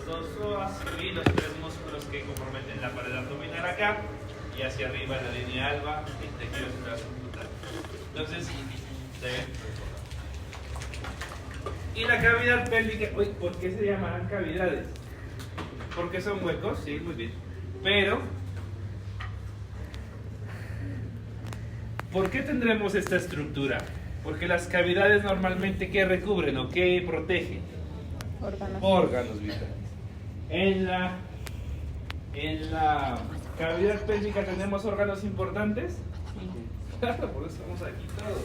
dos psoas y los tres músculos que comprometen la pared abdominal acá y hacia arriba la línea alba y tejido central subcutal. Entonces, ¿se ven? Y la cavidad pélvica, uy, ¿por qué se llamarán cavidades? Porque son huecos, sí, muy bien. Pero, ¿por qué tendremos esta estructura? Porque las cavidades normalmente, ¿qué recubren o qué protegen? Órganos vitales. En la cavidad pélvica tenemos órganos importantes. Sí. Claro, por eso estamos aquí todos.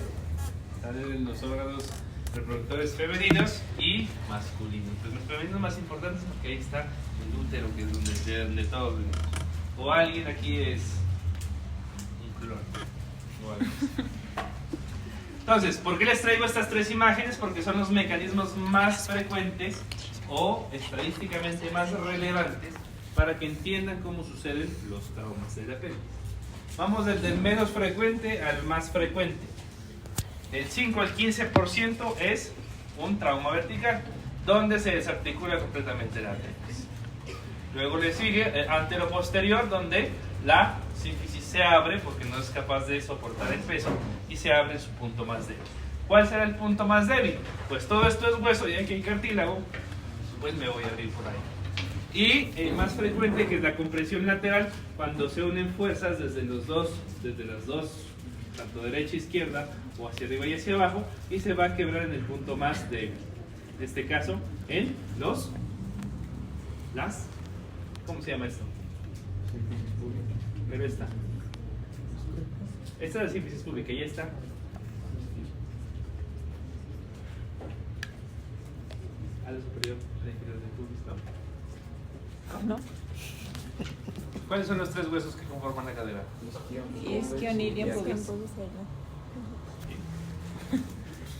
Están los órganos reproductores femeninos y masculinos. Pues los femeninos más importantes porque ahí está el útero, que es donde todos venimos. O alguien aquí es un clon. O algo así. Entonces, ¿por qué les traigo estas tres imágenes? Porque son los mecanismos más frecuentes o estadísticamente más relevantes para que entiendan cómo suceden los traumas de la pelvis. Vamos desde el menos frecuente al más frecuente. Del 5 al 15% es un trauma vertical, donde se desarticula completamente la pelvis. Luego le sigue antero-posterior, donde la sínfisis se abre porque no es capaz de soportar el peso y se abre en su punto más débil. ¿Cuál será el punto más débil? Pues todo esto es hueso y aquí hay cartílago, pues me voy a abrir por ahí. Y el más frecuente, que es la compresión lateral, cuando se unen fuerzas desde las dos, tanto derecha e izquierda, o hacia arriba y hacia abajo, y se va a quebrar en el punto más débil. En este caso, en ¿cómo se llama esto? Pero esta es la sínfisis pública, ya está. A la superior, a la inferior del pubis, ¿no? ¿No? ¿Cuáles son los tres huesos que conforman la cadera? Isquion, ilion, pubis.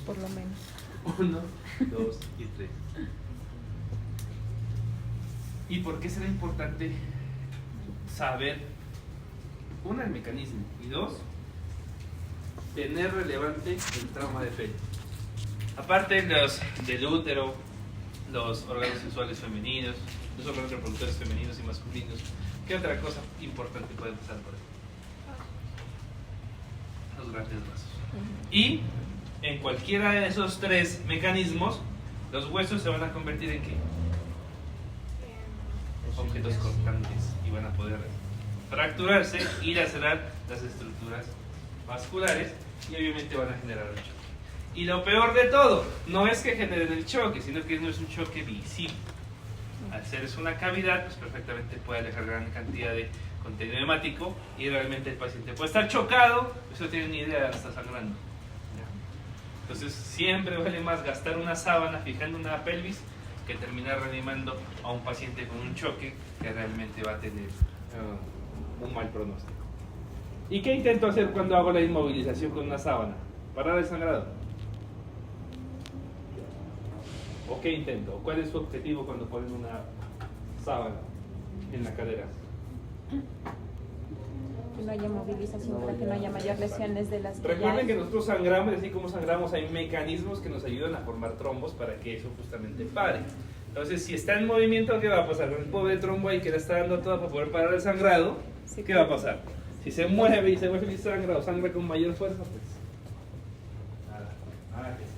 Por lo menos. 1, 2 y 3. ¿Y por qué será importante saber, uno, el mecanismo, y dos, tener relevante el trauma de pelvis? Aparte del útero, los órganos sexuales femeninos, los órganos reproductores femeninos y masculinos, ¿qué otra cosa importante puede pasar por ahí? Los grandes vasos. Y en cualquiera de esos tres mecanismos, los huesos se van a convertir en ¿qué? Objetos cortantes y van a poder fracturarse y lacerar las estructuras vasculares y obviamente van a generar un choque. Y lo peor de todo, no es que generen el choque, sino que no es un choque visible. Al ser es una cavidad, pues perfectamente puede alejar gran cantidad de contenido hemático y realmente el paciente puede estar chocado, pues no tiene ni idea, está sangrando. Entonces siempre vale más gastar una sábana fijando una pelvis que terminar reanimando a un paciente con un choque que realmente va a tener un mal pronóstico. ¿Y qué intento hacer cuando hago la inmovilización con una sábana? ¿Parar el sangrado? ¿O qué intento? ¿Cuál es su objetivo cuando ponen una sábana en la cadera? Que no haya movilización, para que no haya mayor lesiones de las que Recuerden que nosotros sangramos, y así como sangramos hay mecanismos que nos ayudan a formar trombos para que eso justamente pare. Entonces, si está en movimiento, ¿qué va a pasar? Con el pobre trombo ahí que le está dando todo para poder parar el sangrado, ¿qué va a pasar? Si se mueve y se vuelve y sangra o sangra con mayor fuerza, pues nada que hacer.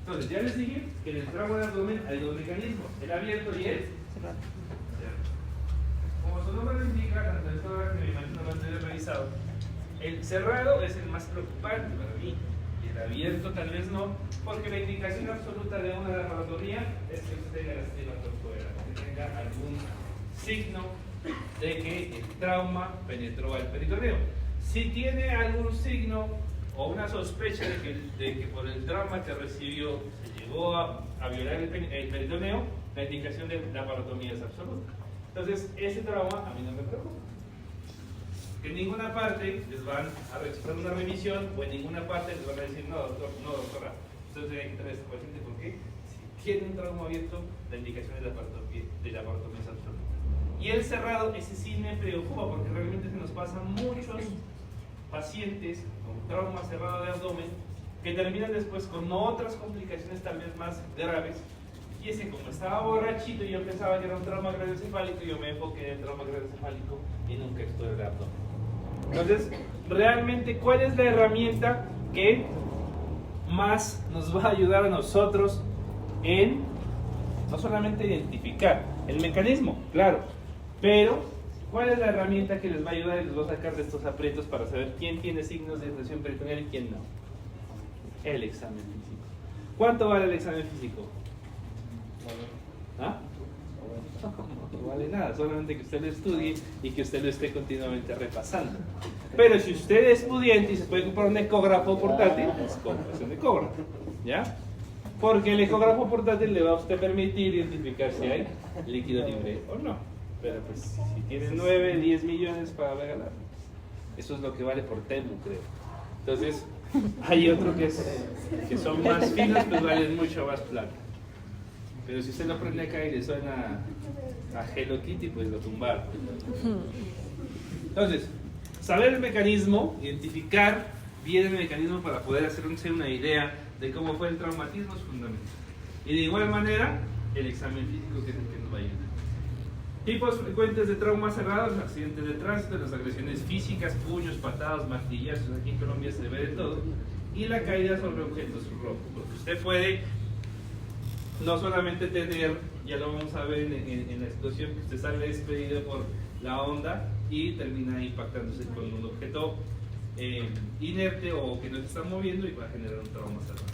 Entonces, ya les dije que en el trauma del abdomen hay dos mecanismos, el abierto y el cerrado. Como su nombre lo indica, tanto el tórax que me imagino lo han revisado, el cerrado es el más preocupante para mí, y el abierto tal vez no, porque la indicación absoluta de una laparotomía es que usted tenga la estima por fuera, que tenga algún signo de que el trauma penetró al peritoneo. Si tiene algún signo o una sospecha de que por el trauma que recibió se llegó a violar el peritoneo, la indicación de laparotomía es absoluta. Entonces, ese trauma a mí no me preocupa. Que en ninguna parte les van a rechazar una revisión o en ninguna parte les van a decir, no, doctor, no, doctora, usted tiene que quitar a este paciente porque si tiene un trauma abierto, la indicación de laparotomía es absoluta. Y el cerrado, ese sí me preocupa porque realmente se nos pasan muchos pacientes con trauma cerrado de abdomen que terminan después con otras complicaciones tal vez más graves Y ese, como estaba borrachito, yo pensaba que era un trauma craneoencefálico, yo me enfoqué en el trauma craneoencefálico y nunca estuve en el abdomen. Entonces, realmente, ¿cuál es la herramienta que más nos va a ayudar a nosotros en no solamente identificar el mecanismo, claro, pero cuál es la herramienta que les va a ayudar y les va a sacar de estos aprietos para saber quién tiene signos de irritación peritoneal y quién no? El examen físico. ¿Cuánto vale el examen físico? ¿Ah? No vale nada, solamente que usted lo estudie y que usted lo esté continuamente repasando. Pero si usted es pudiente y se puede comprar un ecógrafo portátil, pues compre un ecógrafo, ¿ya? Porque el ecógrafo portátil le va a usted permitir identificar si hay líquido libre o no. Pero pues si tiene 9, 10 millones para regalar, eso es lo que vale por Temu, creo. Entonces, hay otro que son más finos, pues valen mucho más plata. Pero si usted lo prende acá y le suena a Hello Kitty, pues lo tumbaron. Entonces, saber el mecanismo, identificar bien el mecanismo para poder hacerse una idea de cómo fue el traumatismo es fundamental. Y de igual manera, el examen físico, que es el que nos va a ayudar. Tipos frecuentes de traumas cerrados: accidentes de tránsito, las agresiones físicas, puños, patadas, martillazos, aquí en Colombia se ve de todo, y la caída sobre objetos rojos, porque usted puede no solamente tener, ya lo vamos a ver en la explosión, que usted sale despedido por la onda y termina impactándose con un objeto inerte o que no se está moviendo y va a generar un trauma cerrado.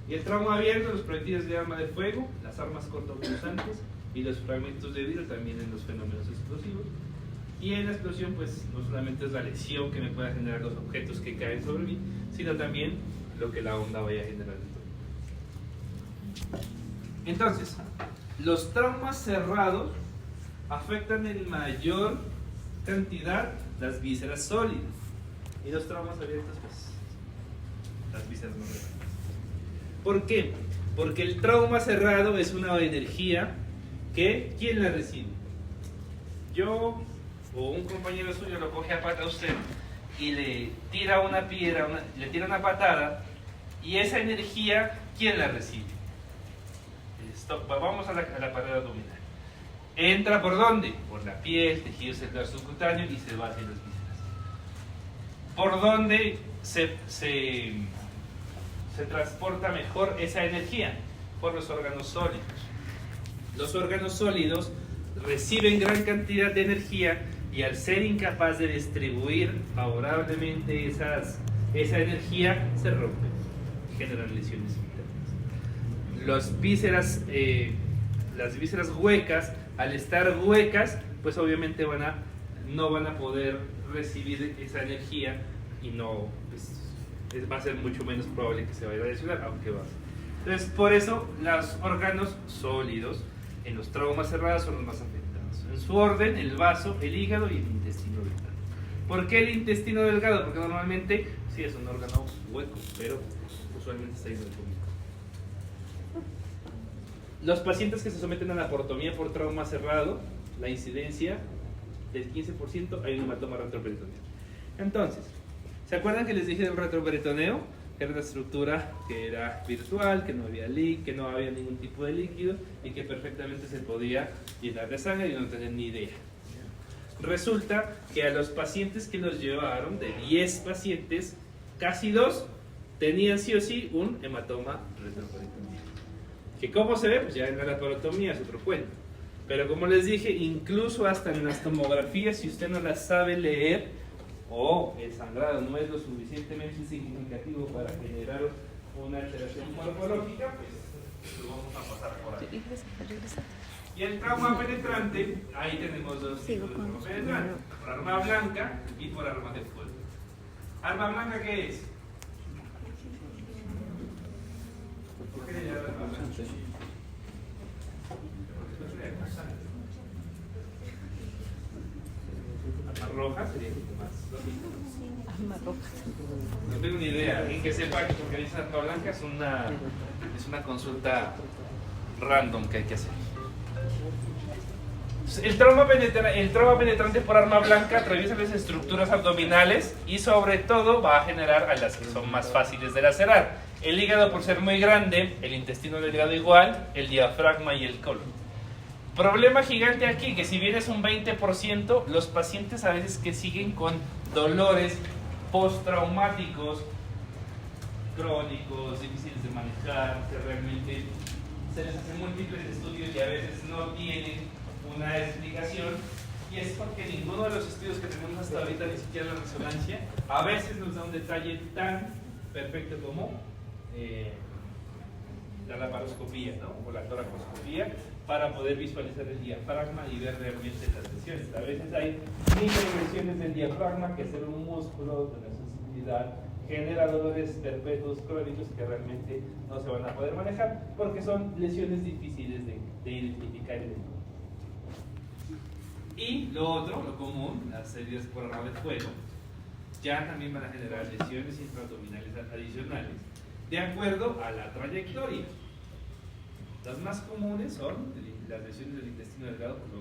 Y el trauma abierto, los proyectiles de arma de fuego, las armas cortopunzantes y los fragmentos de vidrio también en los fenómenos explosivos. Y en la explosión, pues no solamente es la lesión que me pueda generar los objetos que caen sobre mí, sino también lo que la onda vaya a generar dentro. Entonces, los traumas cerrados afectan en mayor cantidad las vísceras sólidas, y los traumas abiertos, pues las vísceras no relevantes. ¿Por qué? Porque el trauma cerrado es una energía que, ¿quién la recibe? Yo o un compañero suyo lo coge a pata a usted y le tira una piedra, le tira una patada, y esa energía, ¿quién la recibe? Vamos a la pared abdominal. ¿Entra por dónde? Por la piel, tejido celular subcutáneo, y se va hacia las vísceras. ¿Por dónde se transporta mejor esa energía? Por los órganos sólidos. Los órganos sólidos reciben gran cantidad de energía, y al ser incapaz de distribuir favorablemente esa energía, se rompen y generan lesiones internas. Las vísceras huecas, al estar huecas, pues obviamente no van a poder recibir esa energía, y no, pues, va a ser mucho menos probable que se vaya a lesionar, aunque va a ser. Entonces, por eso los órganos sólidos en los traumas cerrados son los más afectados. En su orden: el vaso, el hígado y el intestino delgado. ¿Por qué el intestino delgado? Porque normalmente sí es un órgano hueco, pero usualmente está lleno de comida. Los pacientes que se someten a la porotomía por trauma cerrado, la incidencia del 15%, hay un hematoma retroperitoneo. Entonces, ¿se acuerdan que les dije del retroperitoneo? Que era una estructura que era virtual, que no había que no había ningún tipo de líquido, y que perfectamente se podía llenar de sangre y no tener ni idea. Resulta que a los pacientes que los llevaron, de 10 pacientes, casi 2 tenían sí o sí un hematoma retroperitoneo. Que cómo se ve, pues ya en la laparotomía es otro cuento. Pero como les dije, incluso hasta en las tomografías, si usted no las sabe leer, o el sangrado no es lo suficientemente significativo para generar una alteración morfológica, pues lo vamos a pasar por ahí. Y el trauma penetrante, ahí tenemos dos tipos de trauma penetrante: por arma blanca y por arma de fuego. ¿Arma blanca qué es? ¿Por qué le llaman arma blanca? Arma roja sería más lógico. Arma roja. No tengo ni idea. Alguien que sepa que porque dice arma blanca es una consulta random que hay que hacer. El trauma penetrante por arma blanca atraviesa las estructuras abdominales y sobre todo va a generar a las que son más fáciles de lacerar. El hígado por ser muy grande, el intestino delgado igual, el diafragma y el colon. Problema gigante aquí, que si bien es un 20%, los pacientes a veces que siguen con dolores postraumáticos, crónicos, difíciles de manejar, que realmente se les hacen múltiples estudios y a veces no tienen una explicación, y es porque ninguno de los estudios que tenemos hasta ahorita, ni siquiera la resonancia, a veces nos da un detalle tan perfecto como la laparoscopía, ¿no? O la toracoscopía, para poder visualizar el diafragma y ver realmente las lesiones. A veces hay microlesiones del diafragma, que es un músculo de la sensibilidad, genera dolores perpetuos crónicos que realmente no se van a poder manejar porque son lesiones difíciles de identificar y de encontrar. Y lo otro, lo común, las heridas por arma de fuego, ya también van a generar lesiones intraabdominales adicionales de acuerdo a la trayectoria. Las más comunes son las lesiones del intestino delgado por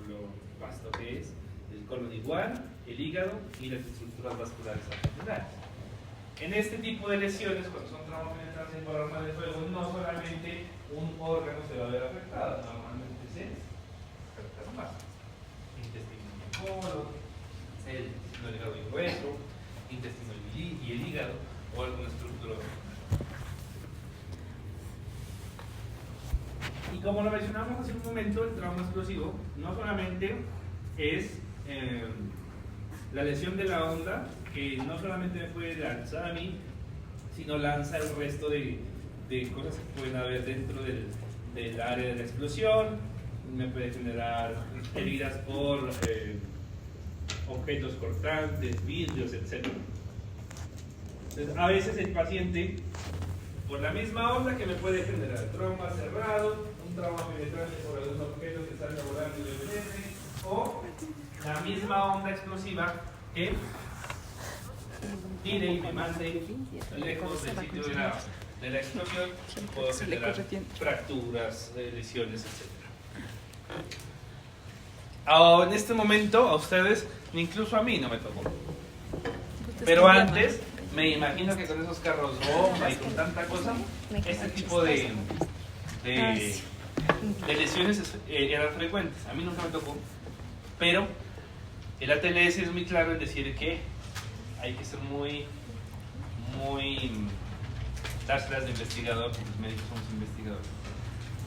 lo vasto que es, el colon igual, el hígado y las estructuras vasculares abdominales. En este tipo de lesiones, cuando son trauma penetrante por arma de fuego, no solamente un órgano se va a ver afectado, normalmente se afectan más. Intestino y colon, el intestino delgado y grueso, intestino y el hígado o alguna estructura abdominal. Y como lo mencionamos hace un momento, el trauma explosivo no solamente es la lesión de la onda, que no solamente me puede lanzar a mí, sino lanza el resto de cosas que pueden haber dentro del área de la explosión. Me puede generar heridas por objetos cortantes, vidrios, etc. Entonces, a veces el paciente, por la misma onda que me puede generar trauma cerrado, un trauma penetrante por algún objeto que salga volando y me penetre, o la misma onda explosiva que tire y me mande lejos del sitio de la explosión, puedo generar fracturas, lesiones, etc. En este momento a ustedes, incluso a mí no me tocó, pero antes me imagino que con esos carros bomba y con tanta cosa, este tipo de lesiones eran frecuentes. A mí nunca me tocó, pero el ATLS es muy claro en decir que hay que ser muy dárselas de investigador, porque los médicos somos investigadores,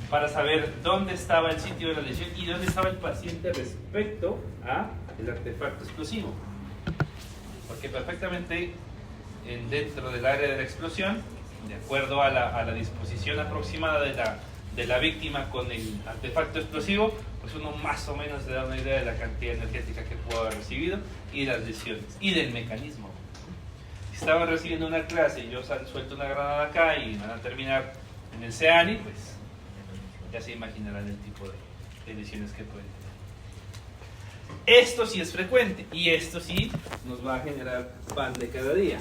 para saber dónde estaba el sitio de la lesión y dónde estaba el paciente respecto al artefacto explosivo. Porque perfectamente dentro del área de la explosión, de acuerdo a la disposición aproximada de la víctima con el artefacto explosivo, pues uno más o menos se da una idea de la cantidad energética que pudo haber recibido y las lesiones y del mecanismo. Si estaban recibiendo una clase y yo suelto una granada acá y van a terminar en el CEANI, pues ya se imaginarán el tipo de lesiones que pueden tener. Esto sí es frecuente y esto sí nos va a generar pan de cada día.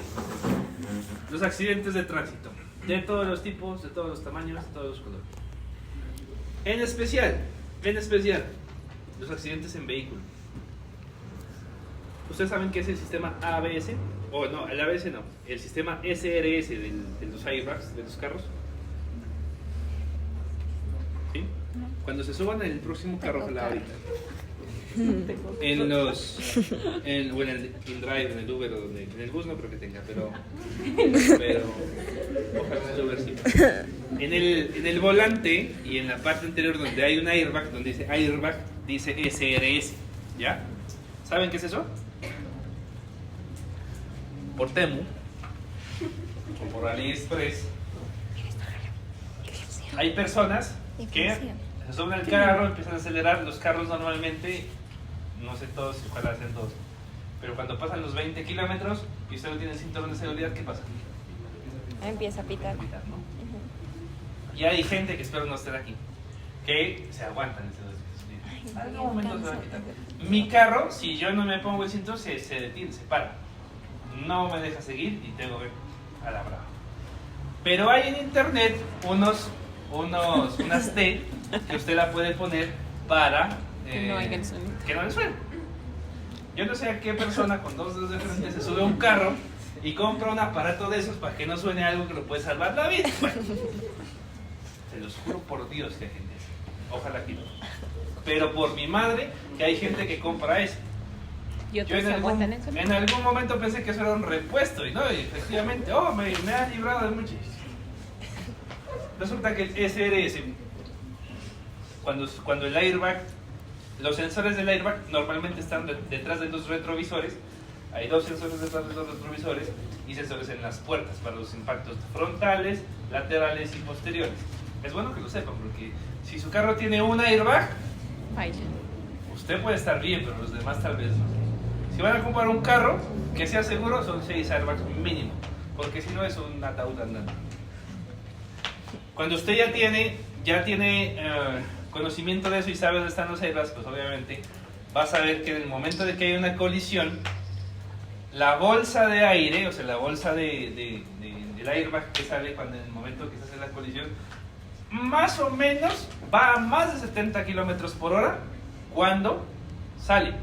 Los accidentes de tránsito, de todos los tipos, de todos los tamaños, de todos los colores. En especial, los accidentes en vehículo. ¿Ustedes saben qué es el sistema ABS? O no, el ABS no, el sistema SRS de los airbags de los carros. ¿Sí? Cuando se suban en el próximo carro, ojalá ahorita. En el InDrive, en el Uber o en el bus no creo que tenga, pero ojalá en el Uber sí. En el volante y en la parte anterior donde hay un airbag, donde dice airbag, dice SRS, ¿ya? ¿Saben qué es eso? Por Temu o por AliExpress hay personas que se suben al carro, empiezan a acelerar. Los carros normalmente, no sé todos, ojalá hacen todos, pero cuando pasan los 20 kilómetros y usted no tiene el cinturón de seguridad, ¿qué pasa? Empieza a pitar. ¿No? Y hay gente que espero no estar aquí, que se aguantan en algún momento se va a quitar. Mi carro, si yo no me pongo el cinturón, se detiene, se para, no me deja seguir y tengo que a la brava. Pero hay en internet unas T que usted la puede poner para Que no haya el sonido. Que no le suene. Yo no sé a qué persona con dos dedos de frente se sube a un carro y compra un aparato de esos para que no suene algo que lo puede salvar la vida. Bueno, se los juro por Dios que hay gente así. Ojalá que no. Pero por mi madre, que hay gente que compra eso. Y Yo otros se aguantan el sonido. en algún momento pensé que eso era un repuesto y no, y efectivamente, me ha librado de muchos. Resulta que el SRS, cuando el airbag, los sensores del airbag normalmente están detrás de los retrovisores. Hay dos sensores detrás de los retrovisores y sensores en las puertas para los impactos frontales, laterales y posteriores. Es bueno que lo sepan porque si su carro tiene un airbag, Vaya. usted puede estar bien, pero los demás tal vez no. Si van a comprar un carro, que sea seguro, son 6 airbags mínimo, porque si no es un ataúd andando. Cuando usted ya tiene conocimiento de eso y sabe dónde están los airbags, pues obviamente va a saber que en el momento de que hay una colisión, la bolsa de aire, o sea, la bolsa del airbag que sale cuando en el momento que se hace la colisión, más o menos va a más de 70 kilómetros por hora cuando sale.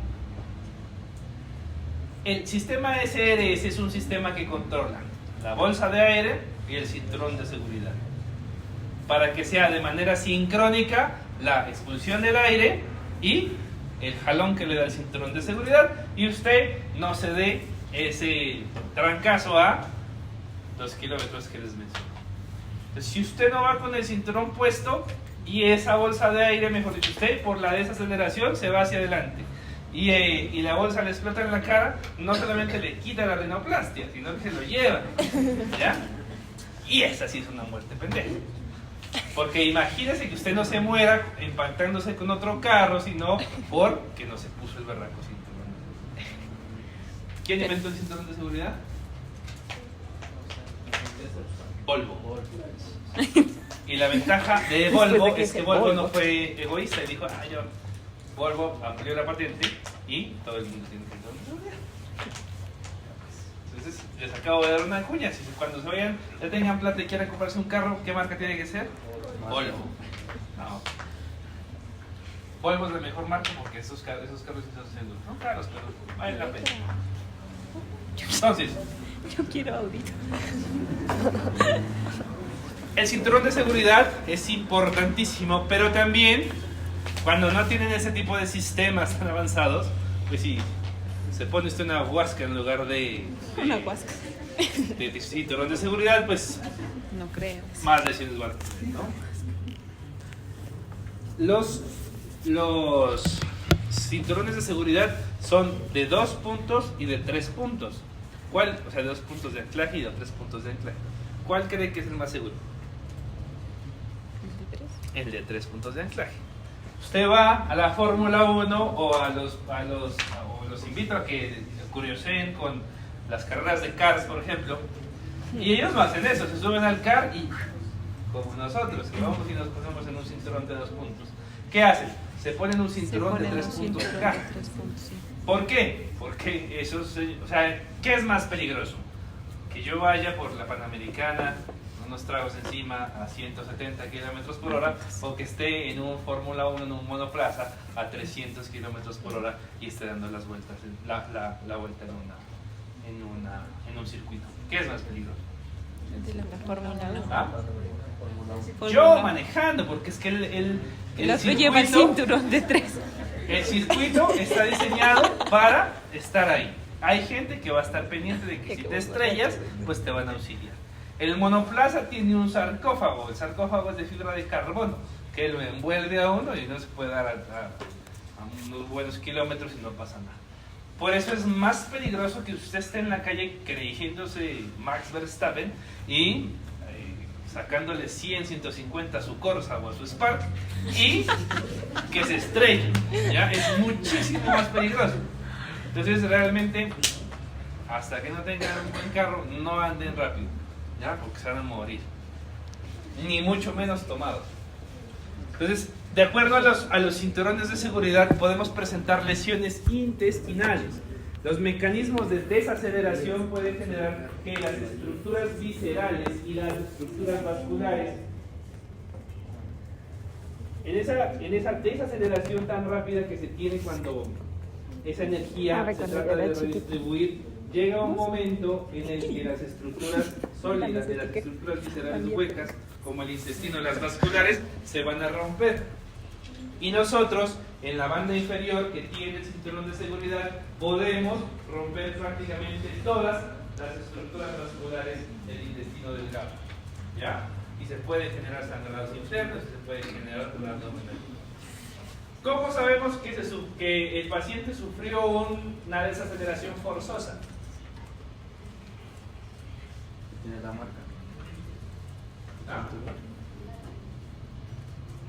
El sistema SRS es un sistema que controla la bolsa de aire y el cinturón de seguridad para que sea de manera sincrónica la expulsión del aire y el jalón que le da el cinturón de seguridad y usted no se dé ese trancazo a 2 kilómetros que les mencioné. Entonces, si usted no va con el cinturón puesto y esa bolsa de aire, mejor dicho, usted por la desaceleración se va hacia adelante y la bolsa le explota en la cara, no solamente le quita la rinoplastia, sino que se lo lleva, ¿ya? Y esa sí es una muerte pendeja. Porque imagínese que usted no se muera impactándose con otro carro, sino porque no se puso el berraco cinturón. ¿Quién inventó el cinturón de seguridad? Volvo. Y la ventaja de Volvo es que Volvo no fue egoísta y dijo, Volvo amplió la patente y todo el mundo tiene cinturón de seguridad. Entonces, les acabo de dar una cuña. Si cuando se vayan, ya tengan plata y quieran comprarse un carro, ¿qué marca tiene que ser? Volvo. No. Volvo es la mejor marca porque esos carros sí son seguros. Son caros, pero vale la pena. Entonces, Yo quiero audito. el cinturón de seguridad es importantísimo, pero también cuando no tienen ese tipo de sistemas tan avanzados, pues sí, se pone usted una huasca en lugar de Una huasca. de cinturón de seguridad, pues No creo. más lesiones van a tener, ¿no? Los cinturones de seguridad son de 2 puntos y de 3 puntos. ¿Cuál? O sea, 2 puntos de anclaje y de 3 puntos de anclaje. ¿Cuál cree que es el más seguro? El de 3 puntos de anclaje. Usted va a la Fórmula 1 o los invito a que curioseen con las carreras de cars, por ejemplo. Y ellos no hacen eso, se suben al car y como nosotros, que vamos y nos ponemos en un cinturón de 2 puntos. ¿Qué hacen? Se ponen un cinturón de 3 puntos acá. ¿Por qué? Porque eso es, o sea, ¿qué es más peligroso? Que yo vaya por la Panamericana, unos tragos encima a 170 kilómetros por hora, o que esté en un Fórmula 1, en un monoplaza a 300 kilómetros por hora y esté dando las vueltas, la vuelta en un circuito. ¿Qué es más peligroso? De la Fórmula 1. ¿Ah? Fórmula Yo 1. manejando, porque es que El otro lleva el cinturón de 3. el circuito está diseñado para estar ahí. Hay gente que va a estar pendiente de que si te estrellas, pues te van a auxiliar. El monoplaza tiene un sarcófago. El sarcófago es de fibra de carbono, que lo envuelve a uno y no se puede dar a unos buenos kilómetros y no pasa nada. Por eso es más peligroso que usted esté en la calle creyéndose Max Verstappen y sacándole 100, 150 a su Corsa o a su Spark y que se estrelle, ¿ya? Es muchísimo más peligroso. Entonces realmente, hasta que no tengan un buen carro, no anden rápido, ¿ya? Porque se van a morir, ni mucho menos tomados. Entonces, de acuerdo a los cinturones de seguridad, podemos presentar lesiones intestinales. Los mecanismos de desaceleración pueden generar que las estructuras viscerales y las estructuras vasculares de esa aceleración tan rápida que se tiene cuando esa energía se trata de redistribuir, llega un momento en el que las estructuras sólidas de las estructuras viscerales huecas, como el intestino y las vasculares, se van a romper. Y nosotros, en la banda inferior que tiene el cinturón de seguridad, podemos romper prácticamente todas las estructuras vasculares del intestino delgado, ¿ya? Y se puede generar sangrados internos, se puede generar dolor abdominal. ¿Cómo sabemos que el paciente sufrió una desaceleración forzosa? Tiene la marca. ¿Ah?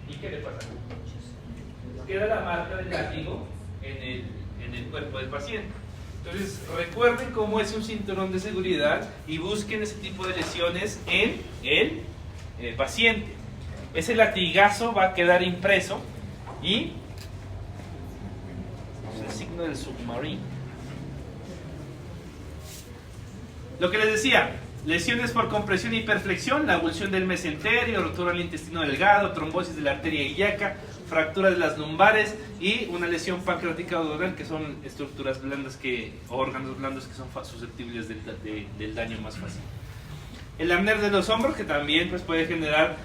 ¿Y qué le pasa? Queda la marca del látigo en el cuerpo del paciente. Entonces, recuerden cómo es un cinturón de seguridad y busquen ese tipo de lesiones en el paciente. Ese latigazo va a quedar impreso y el signo del submarino. Lo que les decía, lesiones por compresión y hiperflexión, la avulsión del mesenterio, rotura del intestino delgado, trombosis de la arteria ilíaca, fractura de las lumbares y una lesión pancreática o duodenal, que son estructuras blandas o órganos blandos que son susceptibles del daño más fácil. El apnea de los hombros, que también pues, puede generar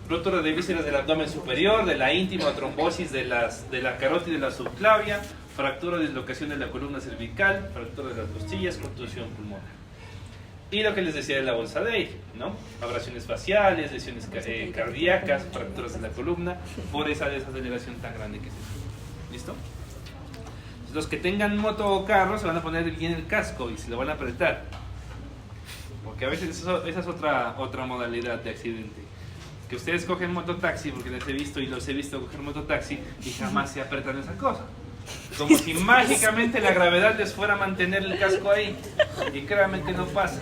rotura de vísceras del abdomen superior, de la íntima, trombosis de la carótida y de la subclavia, fractura o dislocación de la columna cervical, fractura de las costillas, contusión pulmonar. Y lo que les decía de la bolsa de aire, ¿no? Abrasiones faciales, lesiones cardíacas, fracturas de la columna, por esa desaceleración tan grande que se hizo. ¿Listo? Los que tengan moto o carro se van a poner bien el casco y se lo van a apretar. Porque a veces esa es otra modalidad de accidente. Que ustedes cogen mototaxi, porque les he visto y los he visto coger mototaxi y jamás se apretan esa cosa. Como si mágicamente la gravedad les fuera a mantener el casco ahí. Y claramente no pasa.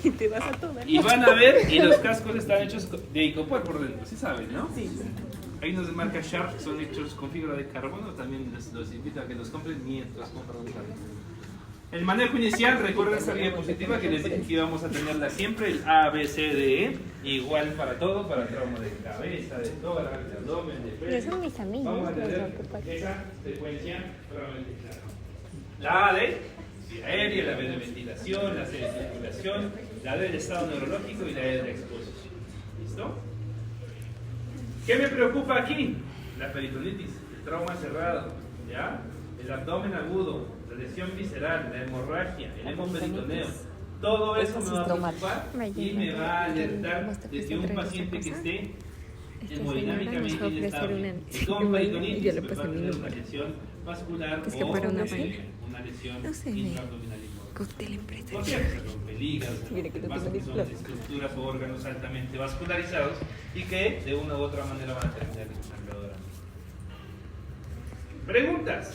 Y te vas a tomar. Y van a ver, y los cascos están hechos de icopor por dentro, ¿sí saben, no? Sí. Hay unos de marca Sharp que son hechos con fibra de carbono, también los invito a que los compren mientras compran un carro. El manejo inicial, recuerden esta diapositiva que les dije que íbamos a tenerla siempre, el A, B, C, D, E, igual para todo, para trauma de cabeza, de tórax, de abdomen, de pecho. Pero son mis amigos. Vamos a tener esa secuencia realmente clara. La A de vía aérea, la B de ventilación, la C de circulación, la D del estado neurológico y la E de la exposición. ¿Listo? ¿Qué me preocupa aquí? La peritonitis, el trauma cerrado, ¿ya? El abdomen agudo, la lesión visceral, la hemorragia, el hemoperitoneo. Todo eso me va a preocupar y me va a alertar de que un paciente que esté hemodinámicamente inestable, con peritonitis, me va a tener una lesión vascular o una lesión intraabdominal. ¿Por qué? Se rompe el hígado, más que son estructuras o órganos altamente vascularizados y que de una u otra manera van a terminar en sangradora. Preguntas.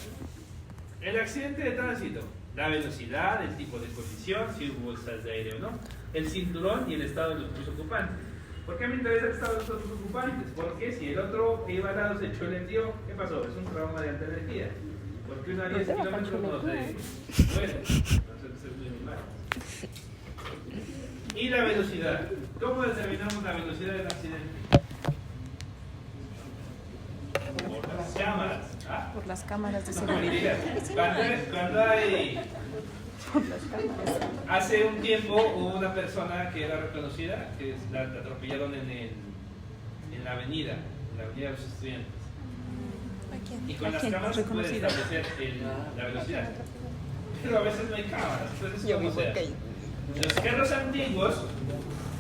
El accidente de tránsito, la velocidad, el tipo de colisión, si hubo bolsas de aire o no, el cinturón y el estado de los otros ocupantes. ¿Por qué me interesa el estado de los otros ocupantes? Porque si el otro que iba al lado se echó el envío, ¿qué pasó? Es un trauma de alta energía. Porque uno a 10 kilómetros no se muere, entonces es muy mal. Y la velocidad. ¿Cómo determinamos la velocidad del accidente? Por las cámaras. ¿Ah? Por las cámaras de No, seguridad. mentira. Cuando hay... Hace un tiempo hubo una persona que era reconocida, que la atropellaron en la avenida de los estudiantes. Y con las cámaras se puede establecer la velocidad. Pero a veces no hay cámaras, entonces ¿cómo se hace? En los carros antiguos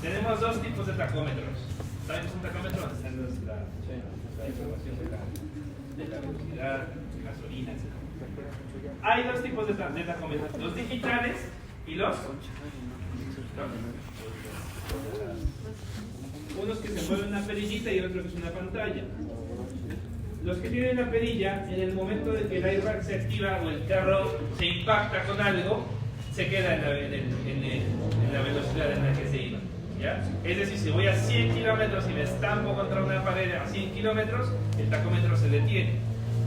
tenemos dos tipos de tacómetros. ¿Saben qué es un tacómetro? Donde están la información de la velocidad, gasolina, etc. Hay dos tipos de tacómetros, los digitales y los unos que se mueven una perillita y otro que es una pantalla. Los que tienen la perilla, en el momento de que el airbag se activa o el carro se impacta con algo, se queda en la velocidad en la que se iba, ¿ya? Es decir, si voy a 100 kilómetros y me estampo contra una pared a 100 kilómetros, el tacómetro se detiene.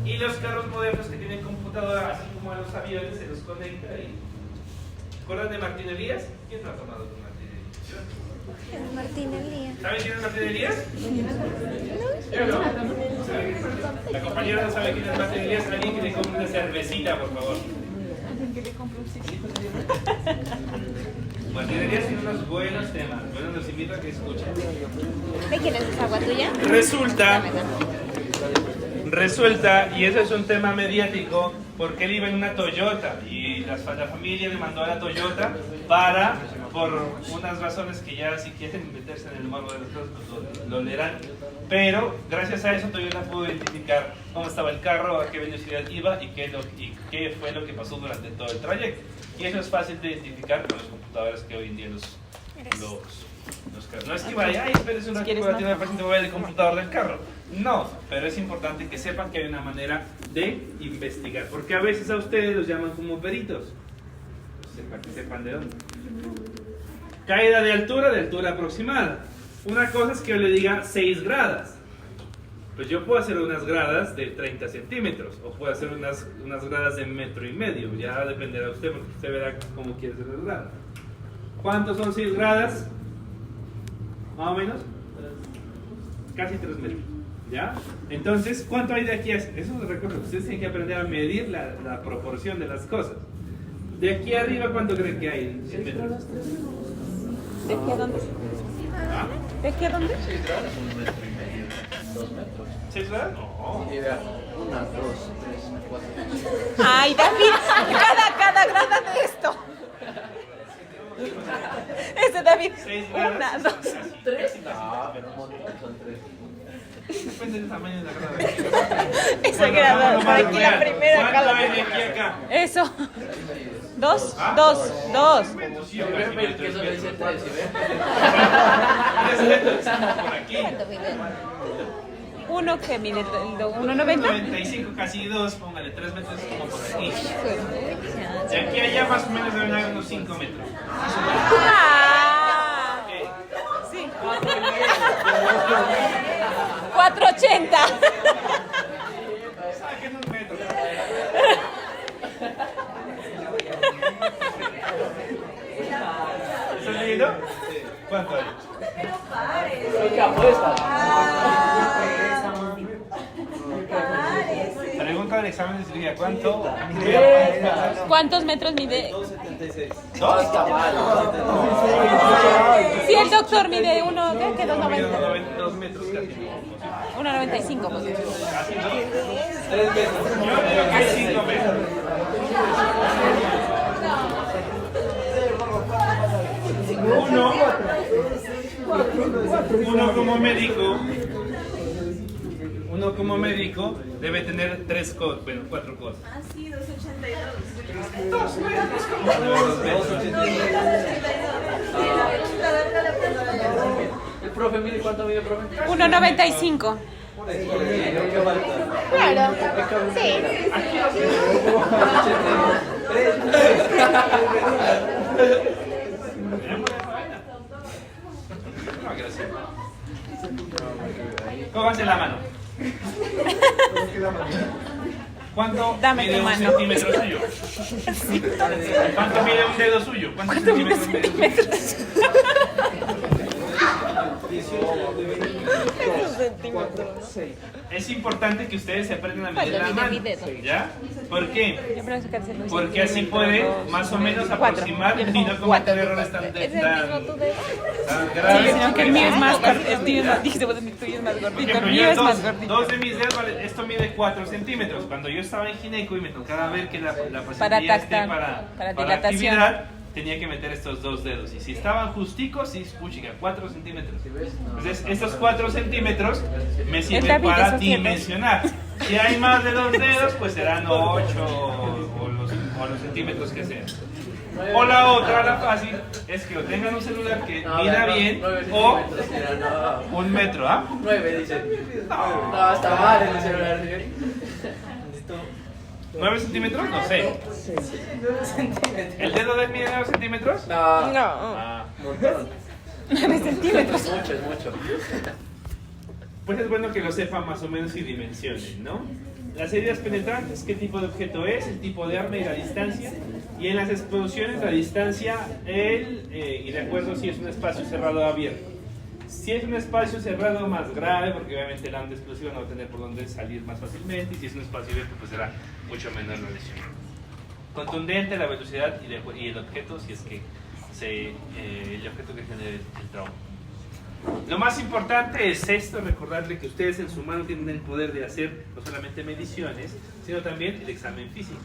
Y los carros modernos que tienen computadora, así como a los aviones, se los conecta y... ¿Recuerdan de Martín Elías? ¿Quién no ha tomado con Martín Elías? Martín Elías. ¿Saben quién es Martín Elías? Yo no. La compañera no sabe quién es Martín Elías. Alguien que le compre una cervecita, por favor. Martín Elías tiene unos buenos temas. Bueno, los invito a que escuchen. ¿De quién es esa agua tuya? Resulta, y eso es un tema mediático, porque él iba en una Toyota y la familia le mandó a la Toyota por unas razones que ya si quieren meterse en el morbo de las cosas, pues lo leerán. Pero gracias a eso Toyota pudo identificar cómo estaba el carro, a qué velocidad iba y qué fue lo que pasó durante todo el trayecto. Y eso es fácil de identificar con los computadores que hoy en día los carros. No es que vaya, ay, espérese un ratito para tener voy a ver el computador del carro. No, pero es importante que sepan que hay una manera de investigar. Porque a veces a ustedes los llaman como peritos. Para que sepan de dónde. Caída de altura aproximada. Una cosa es que yo le diga 6 gradas. Pues yo puedo hacer unas gradas de 30 centímetros. O puedo hacer unas gradas de 1,5 metros. Ya dependerá de usted, porque usted verá cómo quiere hacer las gradas. ¿Cuántos son 6 gradas? Más o menos. Casi 3 metros. ¿Ya? Entonces, ¿cuánto hay de aquí a eso? Recuerden, ustedes tienen que aprender a medir la proporción de las cosas. De aquí arriba, ¿cuánto creen que hay en metros? ¿De aquí a dónde? ¿Ah? ¿De aquí a dónde? 6 grados, 1,5 metros, 2 metros. ¿6 gradas? No. Y vea, 1, 2, 3, 4. Ay, David, cada grada de esto. Ese David. 6 Una, gradas. dos. Casi, 3. casi. No, pero un montón son 3. Depende del tamaño de la grada. Ese grado, por aquí la primera, ¿Cuánto cada hay de aquí a acá? Eso. Dos. Sí, yo creo que Que eso le dice 3, ¿sí ve? 3 metros, estamos por aquí. Uno que mide el 1,90. 95, casi 2, póngale 3 metros como por aquí. De aquí a allá más o menos deben haber unos 5 metros. Ah, Ok. sí. 480. Saquen un metro. ¿Estás leyendo? ¿Cuánto hay? Lo que apuesta. Pregunta del examen de cirugía. ¿Cuánto? ¿Cuántos metros mide? 2,76. No, está mal. Si el doctor mide uno, ¿qué? ¿Qué? 2,90. 2 metros casi. 1,95. Pues. Casi 2. 3 metros. Yo digo que 5 metros. Uno como médico debe tener 4 cosas. Ah, sí, 2,82. 2 metros, ¿cómo? 2,82. ¿El profe mide cuánto mide el profe? 1,95. ¿Qué falta? Claro. Sí. Cójanse la mano. ¿Cuánto Dame mide tu un mano. centímetro suyo? ¿Cuánto mide un dedo suyo? ¿Cuántos centímetros mide un dedo? Es importante que ustedes se aprendan a medir la mano. ¿Ya? ¿Por qué? Porque así puede más o menos aproximar y no cometer errores tan ¿Es el mismo tu dedo? graves. Sí, aunque el mío es más gordito. El tuyo es más Por gordito. ejemplo, El mío yo es más gordito. dos de mis dedos, vale, esto mide 4 centímetros. Cuando yo estaba en gineco y me tocaba ver que la paciente Para ya esté tactar, para dilatación. actividad, tenía que meter estos 2 dedos. Y si estaban justicos, sí, puchica, 4 centímetros. Entonces, estos 4 centímetros me sirven David, para esos tiempos. dimensionar. Si hay más de 2 dedos, pues serán 8 o los centímetros que sean. O la otra, la fácil, es que o tengan un celular que mida bien o 1 metro, ¿ah? 9 dice. No, está mal en el celular, señor. 9 centímetros, no sé. ¿El dedo de mide 9 centímetros? No. No. Ah, 9 centímetros. Es mucho, es mucho. pues es bueno que lo sepan más o menos y dimensionen, ¿no? las heridas penetrantes, qué tipo de objeto es, el tipo de arma y la distancia. Y en las explosiones, la distancia, y de acuerdo si es un espacio cerrado o abierto. Si es un espacio cerrado, más grave, porque obviamente la onda explosiva no va a tener por dónde salir más fácilmente, y si es un espacio abierto, pues será mucho menor la lesión. Contundente la velocidad y el objeto, si es que el objeto que genere el trauma. Lo más importante es esto, recordarle que ustedes en su mano tienen el poder de hacer no solamente mediciones, sino también el examen físico.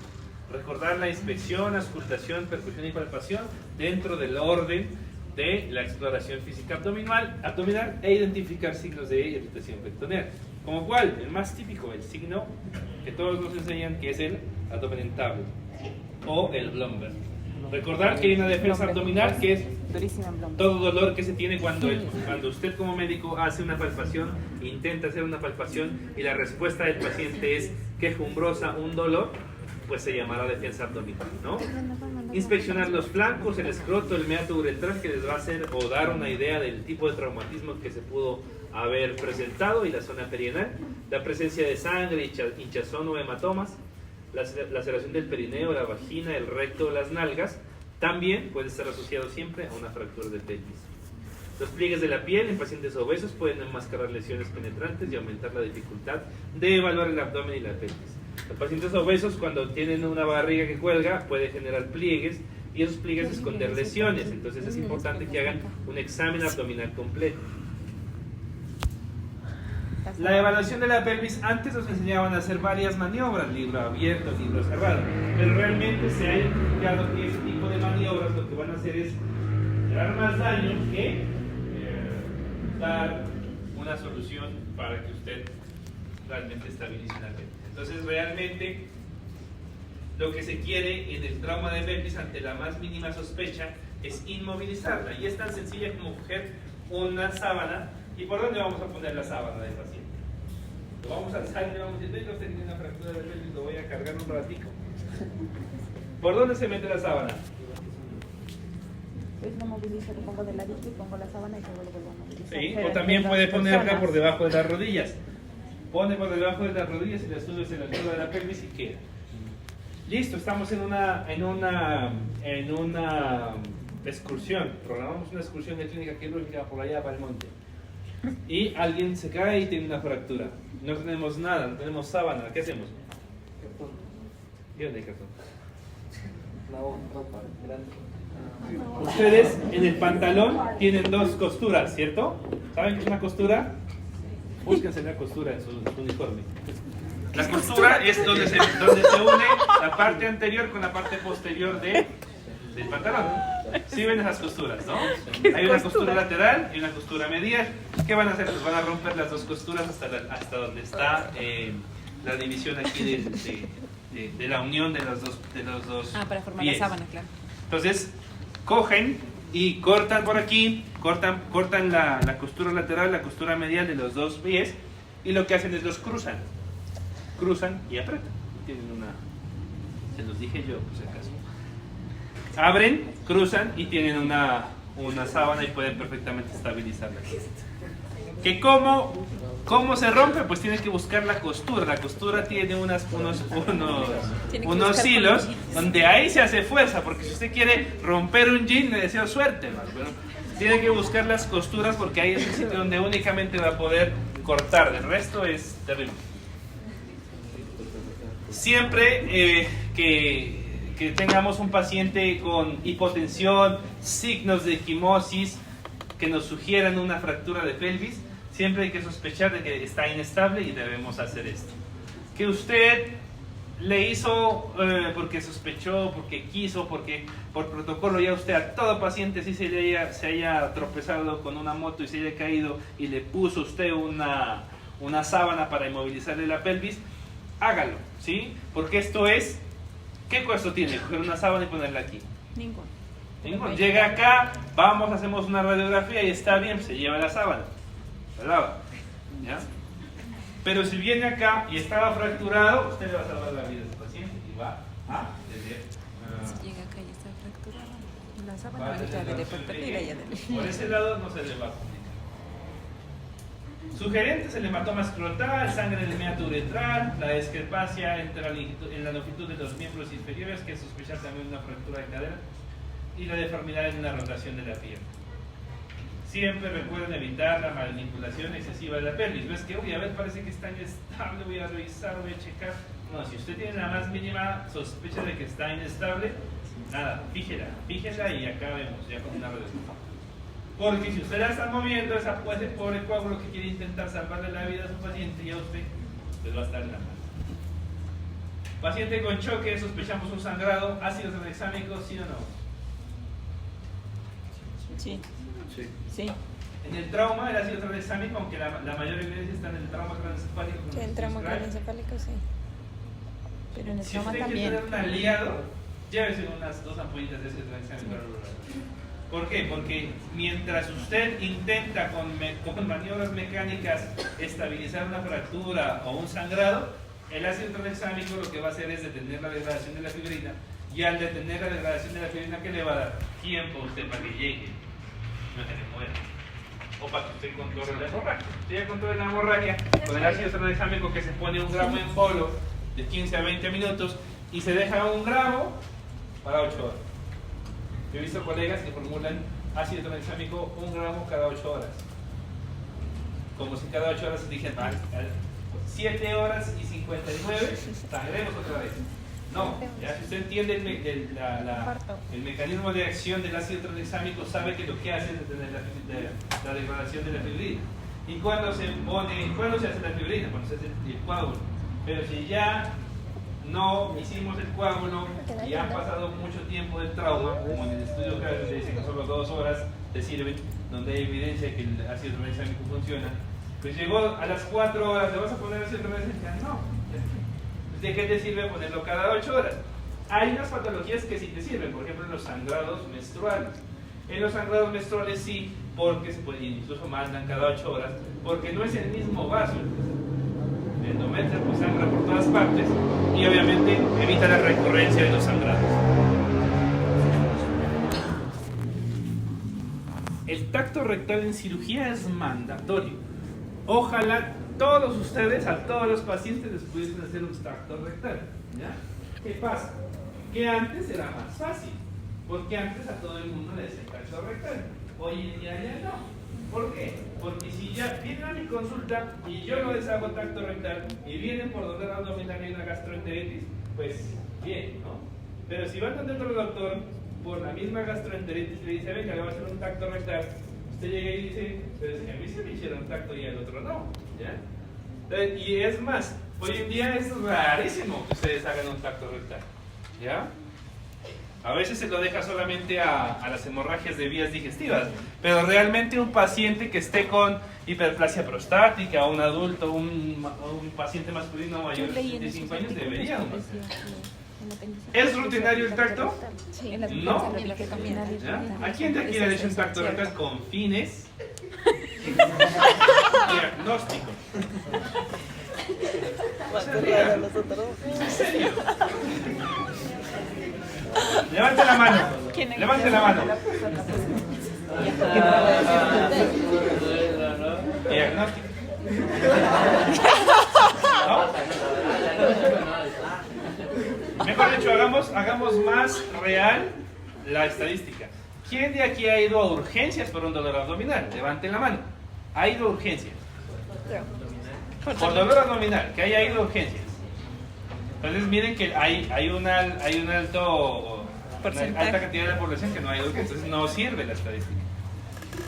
Recordar la inspección, auscultación, percusión y palpación dentro del orden de la exploración física abdominal e identificar signos de irritación peritoneal. Como cuál, el más típico, el signo que todos nos enseñan, que es el abdomen entable o el lumbar. Recordar que hay una defensa abdominal que es todo dolor que se tiene cuando usted como médico hace una palpación, intenta hacer una palpación y la respuesta del paciente es quejumbrosa, un dolor, pues se llamará defensa abdominal, ¿no? Inspeccionar los flancos, el escroto, el meato uretral, que les va a hacer o dar una idea del tipo de traumatismo que se pudo haber presentado, y la zona perianal, la presencia de sangre, hinchazón o hematomas, la laceración del perineo, la vagina, el recto, las nalgas, también puede estar asociado siempre a una fractura de pelvis. Los pliegues de la piel en pacientes obesos pueden enmascarar lesiones penetrantes y aumentar la dificultad de evaluar el abdomen y la pelvis. Los pacientes obesos, cuando tienen una barriga que cuelga, puede generar pliegues, y esos pliegues esconder lesiones. Entonces es importante que hagan un examen abdominal completo. La evaluación de la pelvis, antes nos enseñaban a hacer varias maniobras, libro abierto, libro cerrado, pero realmente se ha identificado que ese tipo de maniobras lo que van a hacer es generar más daño que dar una solución para que usted realmente estabilice la pelvis. Entonces realmente lo que se quiere en el trauma de pelvis ante la más mínima sospecha es inmovilizarla, y es tan sencilla como coger una sábana. ¿Y por dónde vamos a poner la sábana del paciente? Lo vamos a alzar y le vamos a decir, venga, usted tiene una fractura de pelvis, lo voy a cargar un ratico. ¿Por dónde se mete la sábana? Pues lo movilizo, lo pongo de ladito y pongo la sábana y luego lo vuelvo a movilizar. Sí, Pero o también entre puede dos ponerla personas. por debajo de las rodillas. Pone por debajo de las rodillas y la subes en la altura de la pelvis y queda. Listo, estamos en una excursión. Programamos una excursión de clínica quirúrgica por allá para el monte. Y alguien se cae y tiene una fractura. No tenemos nada, no tenemos sábana. ¿Qué hacemos? ¿Y dónde hay cartón? Ropa grande. Ustedes en el pantalón tienen dos costuras, ¿cierto? ¿Saben qué es una costura? Búsquense la costura en su uniforme. La costura es donde se une la parte anterior con la parte posterior del pantalón. ¿Sí ven esas costuras, no? Hay una costura lateral y una costura medial. ¿Qué van a hacer? Pues van a romper las dos costuras hasta donde está la división aquí de la unión de los dos Para formar pies. la sábana, claro. Entonces, cogen y cortan por aquí, cortan la costura lateral, la costura medial de los dos pies, y lo que hacen es los cruzan y apretan. Tienen se los dije yo, por si acaso. Abren, cruzan y tienen una sábana y pueden perfectamente estabilizarla. ¿Que cómo se rompe? Pues tienen que buscar la costura. La costura tiene unos hilos donde ahí se hace fuerza, porque si usted quiere romper un jean, le deseo suerte, pero tiene que buscar las costuras, porque ahí es el sitio donde únicamente va a poder cortar. El resto es terrible. Siempre que tengamos un paciente con hipotensión, signos de equimosis que nos sugieran una fractura de pelvis, siempre hay que sospechar de que está inestable y debemos hacer esto. Que usted le hizo porque sospechó, porque quiso, porque por protocolo ya usted a todo paciente si se haya tropezado con una moto y se haya caído y le puso usted una sábana para inmovilizarle la pelvis, hágalo, ¿sí? Porque esto es, ¿qué costo tiene? Coger una sábana y ponerla aquí. Ninguno. Llega acá, vamos, hacemos una radiografía y está bien, se lleva la sábana, la lava, ¿ya? Pero si viene acá y estaba fracturado, usted le va a salvar la vida a su paciente y va a tener... Si llega acá y está fracturado, la va sábana a va a tener quitar de la opción de portadilla que ya de... por ese lado no se le va a complicar. Sugerentes: el hematoma escrotal, sangre del meato uretral, la discrepancia entre en la longitud de los miembros inferiores, que es sospechar también una fractura de cadera, y la deformidad en la rotación de la pierna. Siempre recuerden evitar la manipulación excesiva de la pelvis. ¿Ves que, uy, a ver, parece que está inestable, voy a revisar, voy a checar? No, si usted tiene la más mínima sospecha de que está inestable, nada, fíjela y acá vemos, ya con una reducción. Porque si usted la está moviendo, ese pobre coágulo que quiere intentar salvarle la vida a su paciente, ya usted pues va a estar en la mano. Paciente con choque, sospechamos un sangrado, ácido tranexámico, ¿sí o no? Sí. Sí. Sí. En el trauma, el ácido tranexámico, aunque la mayor evidencia está en el trauma craneoencefálico. Sí, en trauma craneoencefálico, sí. Pero en el Si trauma usted también. quiere tener un aliado, llévese unas 2 ampollitas de ácido tranexámico. ¿Por qué? Porque mientras usted intenta con maniobras mecánicas estabilizar una fractura o un sangrado, el ácido tranexámico lo que va a hacer es detener la degradación de la fibrina, y al detener la degradación de la fibrina, ¿qué le va a dar? Tiempo a usted para que llegue, no se le muera, o para que usted controle la hemorragia. Si ya controla la hemorragia con el ácido tranexámico, que se pone 1 gramo en polo de 15 a 20 minutos y se deja 1 gramo para 8 horas. Yo he visto colegas que formulan ácido tranexámico 1 gramo cada 8 horas. Como si cada 8 horas dijeran 7 horas y 59, sangremos otra vez. No, ya si usted entiende el mecanismo de acción del ácido tranexámico, sabe que lo que hace es detener la degradación de la fibrina. ¿Y cuándo se hace la fibrina? Cuando se hace el coágulo. Pero si ya no hicimos el coágulo y ha pasado mucho tiempo del trauma, como en el estudio que dicen que solo 2 horas te sirven, donde hay evidencia de que el ácido tranexámico funciona, pues llegó a las 4 horas, ¿le vas a poner ácido tranexámico? No. ¿De qué te sirve ponerlo cada 8 horas? Hay unas patologías que sí te sirven, por ejemplo en los sangrados menstruales. En los sangrados menstruales sí, porque se puede, incluso mandan cada 8 horas, porque no es el mismo vaso. El endometrio pues sangra por todas partes y obviamente evita la recurrencia de los sangrados. El tacto rectal en cirugía es mandatorio. Ojalá todos ustedes, a todos los pacientes les pudiesen hacer un tacto rectal. ¿Ya? ¿Qué pasa? Que antes era más fácil, porque antes a todo el mundo le hacían tacto rectal. Hoy en día ya no. ¿Por qué? Porque si ya vienen a mi consulta y yo no les hago tacto rectal y vienen por dolor abdominal y una gastroenteritis, pues bien, ¿no? Pero si van donde otro doctor por la misma gastroenteritis y le dice, venga, le voy a hacer un tacto rectal, usted llega y dice, pero es que a mí se me hicieron tacto y al otro no, ¿ya? Y es más, hoy en día es rarísimo que ustedes hagan un tacto rectal, ¿ya? A veces se lo deja solamente a las hemorragias de vías digestivas, pero realmente un paciente que esté con hiperplasia prostática, un adulto, un paciente masculino mayor de 65 años debería. ¿Es rutinario el tacto? Sí. No. ¿Ya? ¿A quién de aquí le ha hecho un tacto rectal con fines diagnósticos? ¿En serio? Levante la mano. Levante la mano. Diagnóstico. ¿No? Mejor dicho, hagamos más real la estadística. ¿Quién de aquí ha ido a urgencias por un dolor abdominal? Levanten la mano. ¿Ha ido a urgencias? Por dolor abdominal, que haya ido a urgencias. Entonces miren que hay una alta cantidad de población que no ha ido a urgencias, entonces no sirve la estadística.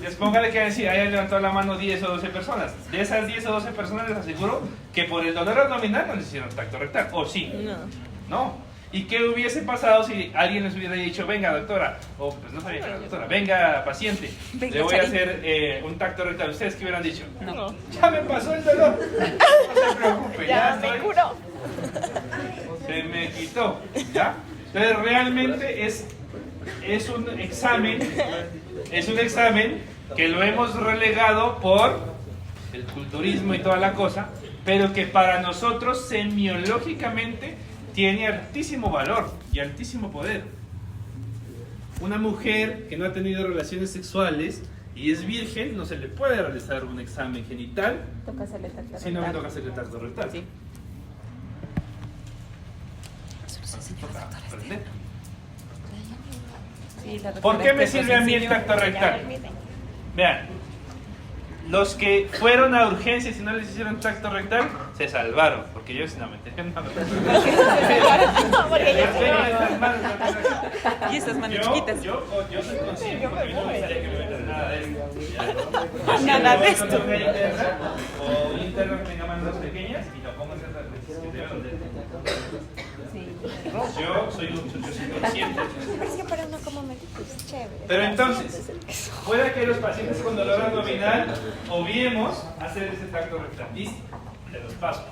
Les póngale que decir, hayan levantado la mano 10 o 12 personas. De esas 10 o 12 personas les aseguro que por el dolor abdominal no les hicieron tacto rectal. ¿O sí? No. ¿Y qué hubiese pasado si alguien les hubiera dicho, venga doctora, o pues no sabía que era doctora, venga paciente, le voy a hacer un tacto rectal? ¿Ustedes qué hubieran dicho? No. Ya me pasó el dolor. No se preocupe, ya me estoy. curó. Se me quitó, ¿ya? Entonces realmente es un examen que lo hemos relegado por el culturismo y toda la cosa, pero que para nosotros semiológicamente tiene altísimo valor y altísimo poder. Una mujer que no ha tenido relaciones sexuales y es virgen, no se le puede realizar un examen genital, Toca hacerle tacto sino que rectal. toca hacerle tacto rectal. Sí. Así toca aprender. Sí, la ¿Por qué doctora me es que sirve a mí el enseñó, tacto ya rectal? olvidé. Vean, los que fueron a urgencias y no les hicieron tacto rectal, se salvaron, porque yo no me enteré. Y estas manos Yo chiquitas. soy consciente, porque yo no me gustaría que me metan nada de esto. Nada de esto. O interno que tenga manos pequeñas y lo pongo en ciertas veces que deben de. Yo soy consciente. Parece que para uno como médico es chévere. Pero entonces, puede que los pacientes con dolor abdominal obviemos hacer ese tacto rectal. Listo, te los paso.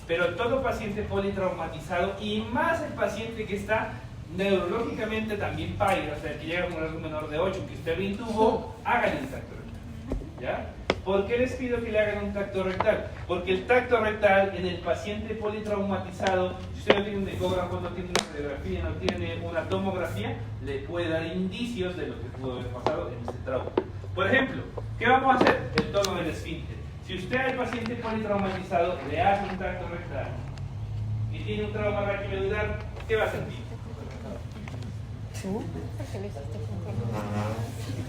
Pero todo paciente politraumatizado y más el paciente que está neurológicamente también paira, o sea, que llega con un rasgo menor de 8, que usted intubo, háganle el tacto rectal. ¿Ya? ¿Por qué les pido que le hagan un tacto rectal? Porque el tacto rectal en el paciente politraumatizado, si usted no tiene un ecógrafo, no tiene una radiografía, no tiene una tomografía, le puede dar indicios de lo que pudo haber pasado en ese trauma. Por ejemplo, ¿qué vamos a hacer? El tono del esfínter. Si usted al paciente politraumatizado le hace un tacto rectal y tiene un trauma raquimedular, ¿qué va a sentir?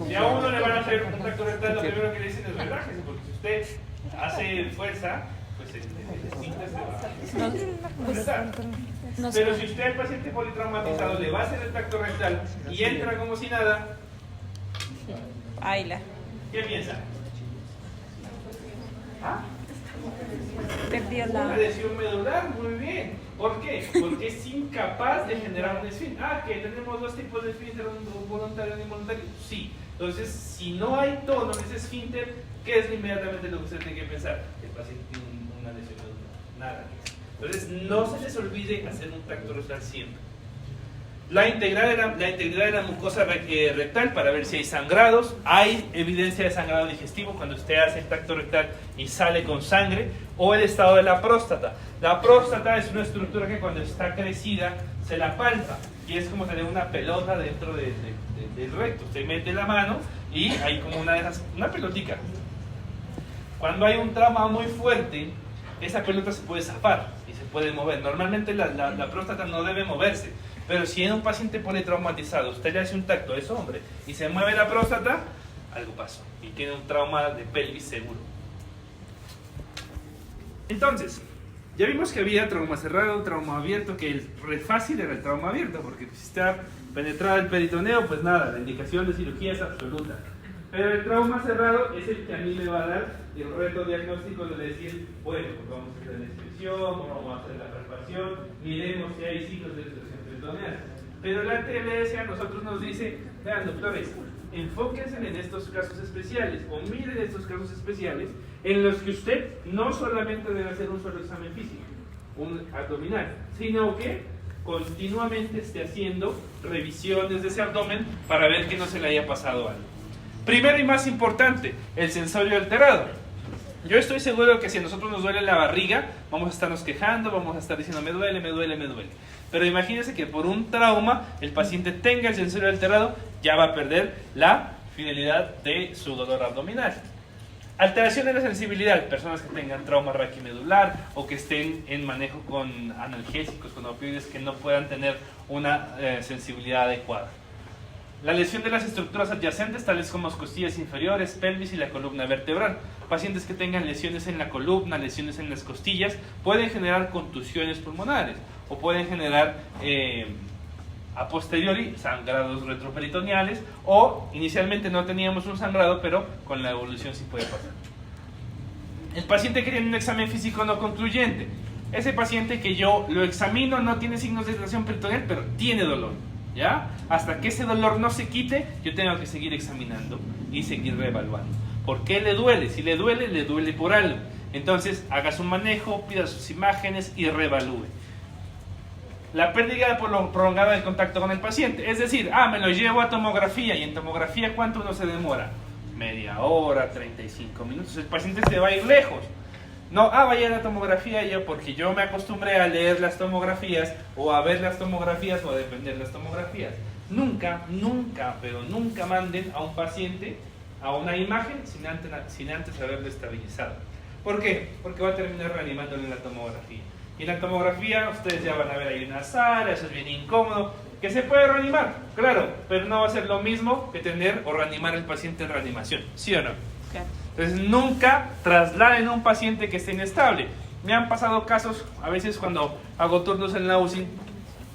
Si a uno le van a hacer un tacto rectal, lo primero que le dicen es relájese, porque si usted hace fuerza, pues el esfínter se va a apretar. Pero si usted al paciente politraumatizado le va a hacer el tacto rectal y entra como si nada, Ayla. ¿qué piensa? ¿Ah? Perdió Una la. lesión medular, muy bien. ¿Por qué? Porque es incapaz de generar un esfínter. Ah, que tenemos dos tipos de esfínter, un voluntario y un involuntario. Sí. Entonces, si no hay tono en ese esfínter, ¿qué es inmediatamente lo que usted tiene que pensar? El paciente tiene una lesión medular. Nada que eso. Entonces, no se les olvide hacer un tacto rectal siempre. La integridad de la mucosa rectal para ver si hay sangrados. Hay evidencia de sangrado digestivo cuando usted hace el tacto rectal y sale con sangre. O el estado de la próstata. La próstata es una estructura que cuando está crecida se la palpa y es como tener una pelota dentro del recto. Usted mete la mano y hay como una pelotica. Cuando hay un trauma muy fuerte, esa pelota se puede zafar y se puede mover. Normalmente la próstata no debe moverse. Pero si en un paciente politraumatizado usted le hace un tacto a ese hombre y se mueve la próstata, algo pasó y tiene un trauma de pelvis seguro. Entonces, ya vimos que había trauma cerrado, trauma abierto, que el fácil era el trauma abierto, porque si está penetrado el peritoneo, pues nada, la indicación de cirugía es absoluta. Pero el trauma cerrado es el que a mí me va a dar el reto diagnóstico de decir, bueno, pues vamos a hacer la inspección, vamos a hacer la palpación, miremos si hay signos de extracción peritoneal. Pero la TLS a nosotros nos dice, vean doctores, enfóquense en estos casos especiales o miren estos casos especiales en los que usted no solamente debe hacer un solo examen físico, un abdominal, sino que continuamente esté haciendo revisiones de ese abdomen para ver que no se le haya pasado algo. Primero y más importante, el sensorio alterado. Yo estoy seguro que si a nosotros nos duele la barriga, vamos a estarnos quejando, vamos a estar diciendo me duele, me duele, me duele. Pero imagínense que por un trauma el paciente tenga el sensorio alterado, ya va a perder la finalidad de su dolor abdominal. Alteración de la sensibilidad, personas que tengan trauma raquimedular o que estén en manejo con analgésicos, con opioides, que no puedan tener una sensibilidad adecuada. La lesión de las estructuras adyacentes, tales como las costillas inferiores, pelvis y la columna vertebral. Pacientes que tengan lesiones en la columna, lesiones en las costillas, pueden generar contusiones pulmonares o pueden generar a posteriori sangrados retroperitoneales, o inicialmente no teníamos un sangrado, pero con la evolución sí puede pasar. El paciente que tiene un examen físico no concluyente, ese paciente que yo lo examino no tiene signos de dilatación peritoneal, pero tiene dolor. ¿Ya? Hasta que ese dolor no se quite, yo tengo que seguir examinando y seguir reevaluando. ¿Por qué le duele? Si le duele por algo. Entonces, haga su manejo, pida sus imágenes y reevalúe. La pérdida prolongada del contacto con el paciente. Es decir, me lo llevo a tomografía. ¿Y en tomografía cuánto uno se demora? Media hora, 35 minutos. El paciente se va a ir lejos. No, vaya a la tomografía yo, porque yo me acostumbré a leer las tomografías o a ver las tomografías o a defender las tomografías. Nunca, pero nunca manden a un paciente a una imagen sin antes haberlo estabilizado. ¿Por qué? Porque va a terminar reanimándolo en la tomografía. Y en la tomografía ustedes ya van a ver ahí una sala, eso es bien incómodo, que se puede reanimar, claro, pero no va a ser lo mismo que tener o reanimar al paciente en reanimación, ¿sí o no? Claro. Entonces nunca trasladen a un paciente que esté inestable. Me han pasado casos, a veces cuando hago turnos en la UCI,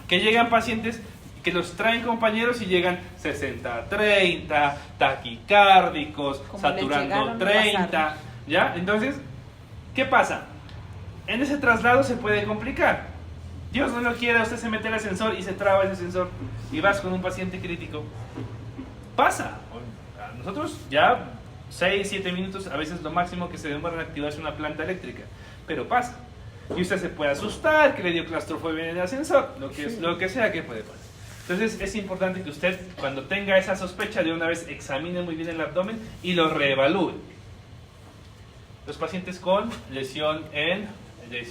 que llegan pacientes que los traen compañeros y llegan 60-30, taquicárdicos, Como saturando les llegaron, 30, ¿ya? Entonces, ¿qué pasa? En ese traslado se puede complicar. Dios no lo quiera, usted se mete el ascensor y se traba ese ascensor y vas con un paciente crítico. Pasa. A nosotros ya 6-7 minutos, a veces lo máximo que se demora en activarse una planta eléctrica, pero pasa. Y usted se puede asustar, que le dio claustrofobia en el ascensor, lo que sea que puede pasar. Entonces es importante que usted, cuando tenga esa sospecha, de una vez examine muy bien el abdomen y lo reevalúe. Los pacientes con lesión en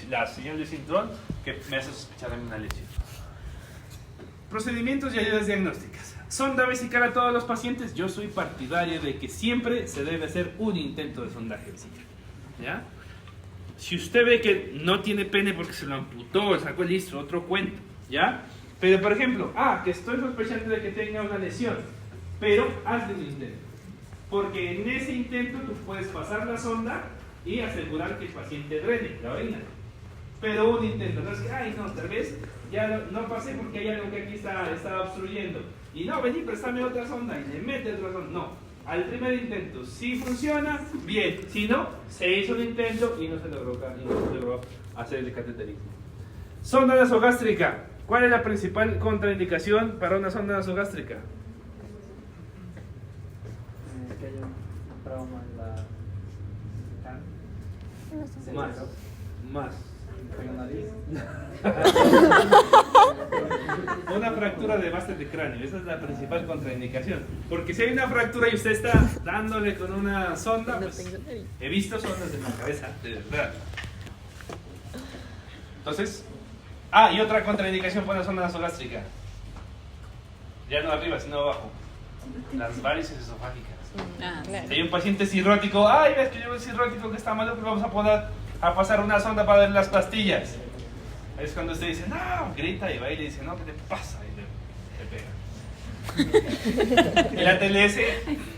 la señal de cinturón, que me hace sospechar en una lesión. Procedimientos y ayudas diagnósticas. ¿Sonda vesical a todos los pacientes? Yo soy partidario de que siempre se debe hacer un intento de sondaje vesical, ¿ya? Si usted ve que no tiene pene porque se lo amputó, sacó el listo, otro cuento, ¿ya? Pero por ejemplo, que estoy sospechando de que tenga una lesión, pero hazle un intento, porque en ese intento tú puedes pasar la sonda y asegurar que el paciente drene la orina. Pero un intento, no es que, ay no, tal vez ya no pasé porque hay algo que aquí está obstruyendo. Y no, vení, préstame otra sonda y le mete otra sonda. No, al primer intento, si funciona, bien. Si no, se hizo un intento y no se logró hacer el cateterismo. Sonda nasogástrica. ¿Cuál es la principal contraindicación para una sonda nasogástrica? Que haya un trauma en la Más. en la nariz. Una fractura de base de cráneo, esa es la principal contraindicación. Porque si hay una fractura y usted está dándole con una sonda, pues he visto sondas en la cabeza, de verdad. Entonces, y otra contraindicación para una sonda nasogástrica. Ya no arriba, sino abajo. Las varices esofágicas. Si hay un paciente cirrótico, ves que yo un cirrótico que está malo, pues vamos a pasar una sonda para darle las pastillas. Es cuando usted dice, no, grita y va y le dice, no, ¿qué te pasa? Y le pega. El ATLS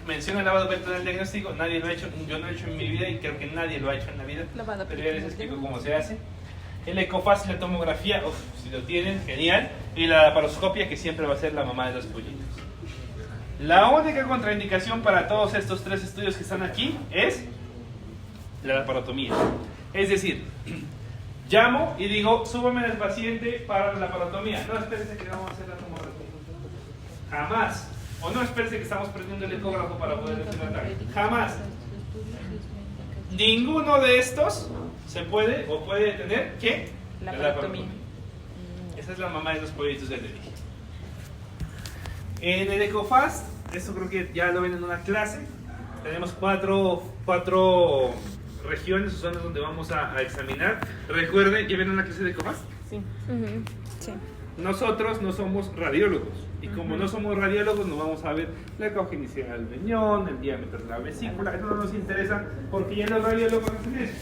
menciona el lavado peritoneal diagnóstico, nadie lo ha hecho, yo no lo he hecho en mi vida y creo que nadie lo ha hecho en la vida, pero ya les explico cómo se hace. El ecofaz y la tomografía, si lo tienen, genial. Y la laparoscopia, que siempre va a ser la mamá de los pollitos. La única contraindicación para todos estos 3 estudios que están aquí es la laparotomía. Es decir, llamo y digo, súbame al paciente para la laparotomía. No espérese que vamos a hacer la tomografía. Jamás. O no espérese que estamos prendiendo el ecógrafo para poder tratar. Jamás. Ninguno de estos se puede o puede tener ¿qué? La laparotomía. Esa es la mamá de los pollitos de alergia. En el EcoFast, esto creo que ya lo ven en una clase. Tenemos cuatro regiones o zonas donde vamos a examinar. Recuerden, ¿ya vieron la clase de EcoFast? Sí. Sí. Nosotros no somos radiólogos. Y como no somos radiólogos, no vamos a ver la ecogenicidad del riñón, el diámetro de la vesícula. Eso no nos interesa porque ya los radiólogos hacen eso.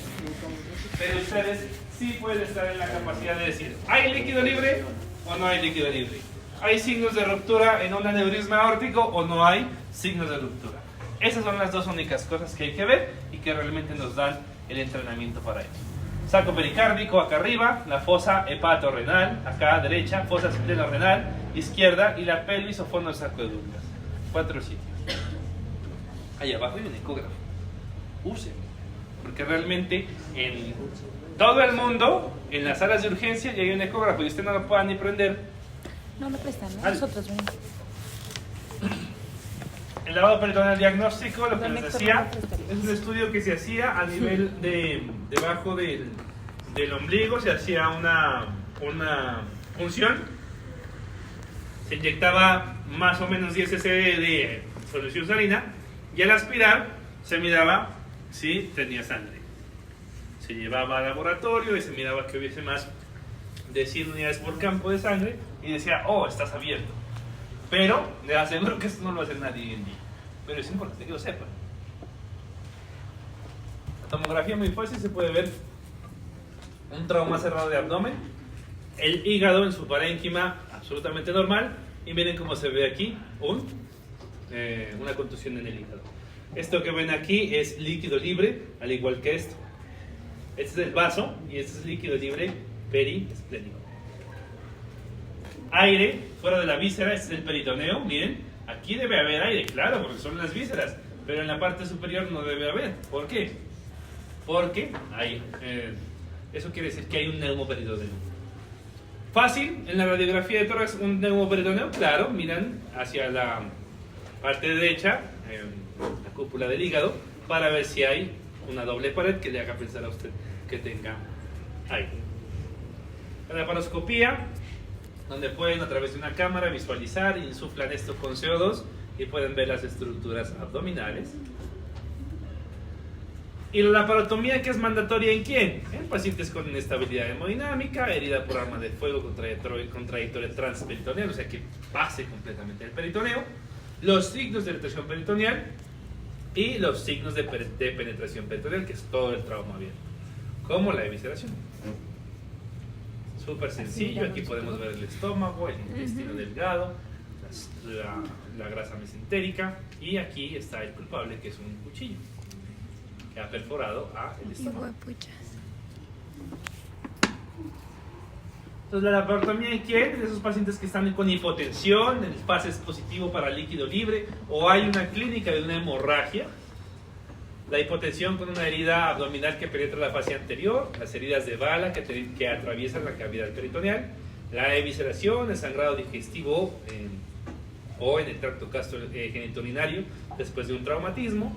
Pero ustedes sí pueden estar en la capacidad de decir, ¿hay líquido libre o no hay líquido libre? ¿Hay signos de ruptura en un aneurisma aórtico o no hay signos de ruptura? Esas son las 2 únicas cosas que hay que ver y que realmente nos dan el entrenamiento para eso. Saco pericárdico acá arriba, la fosa hepatorrenal acá derecha, fosa esplenorenal izquierda y la pelvis o fondo del saco de Douglas. 4 sitios. Ahí abajo hay un ecógrafo. Úsenlo. Porque realmente en todo el mundo, en las salas de urgencia, ya hay un ecógrafo y usted no lo pueda ni prender. No lo prestan, ¿no? Nosotros ven. El lavado peritoneal diagnóstico, lo que Dame les con decía, una cristalización. es un estudio que se hacía a nivel debajo del ombligo, se hacía una punción, se inyectaba más o menos 10 cc de solución salina y al aspirar se miraba si tenía sangre. Se llevaba al laboratorio y se miraba que hubiese más de 100 unidades por campo de sangre y decía, estás abierto. Pero le aseguro que esto no lo hace nadie hoy en día. Pero es importante que lo sepan. tomografía muy fácil se puede ver un trauma cerrado de abdomen, el hígado en su parénquima absolutamente normal, y miren cómo se ve aquí una contusión en el hígado. Esto que ven aquí es líquido libre, al igual que esto. Este es el vaso y este es líquido libre periesplénico. Aire fuera de la víscera, este es el peritoneo. Miren, aquí debe haber aire, claro, porque son las vísceras, pero en la parte superior no debe haber. ¿Por qué? Porque hay, eso quiere decir que hay un neumoperitoneo. Fácil, en la radiografía de tórax, un neumoperitoneo, claro, miran hacia la parte derecha, la cúpula del hígado, para ver si hay una doble pared que le haga pensar a usted que tenga aire. La laparoscopía, donde pueden a través de una cámara visualizar, insuflan esto con CO2 y pueden ver las estructuras abdominales. Y la laparotomía, que es mandatoria ¿en quién? En pacientes con inestabilidad hemodinámica, herida por arma de fuego con trayectoria transperitoneal, o sea que pase completamente el peritoneo, los signos de irritación peritoneal y los signos de penetración peritoneal, que es todo el trauma abierto, como la evisceración. Súper sencillo, aquí podemos ver el estómago, el intestino delgado, la grasa mesentérica, y aquí está el culpable, que es un cuchillo que ha perforado el estómago. Entonces, la laparotomía ¿en quién? En esos pacientes que están con hipotensión, el pase es positivo para líquido libre, o hay una clínica de una hemorragia. La hipotensión con una herida abdominal que penetra la fascia anterior, las heridas de bala que atraviesan la cavidad peritoneal, la evisceración, el sangrado digestivo o en el tracto genitourinario después de un traumatismo,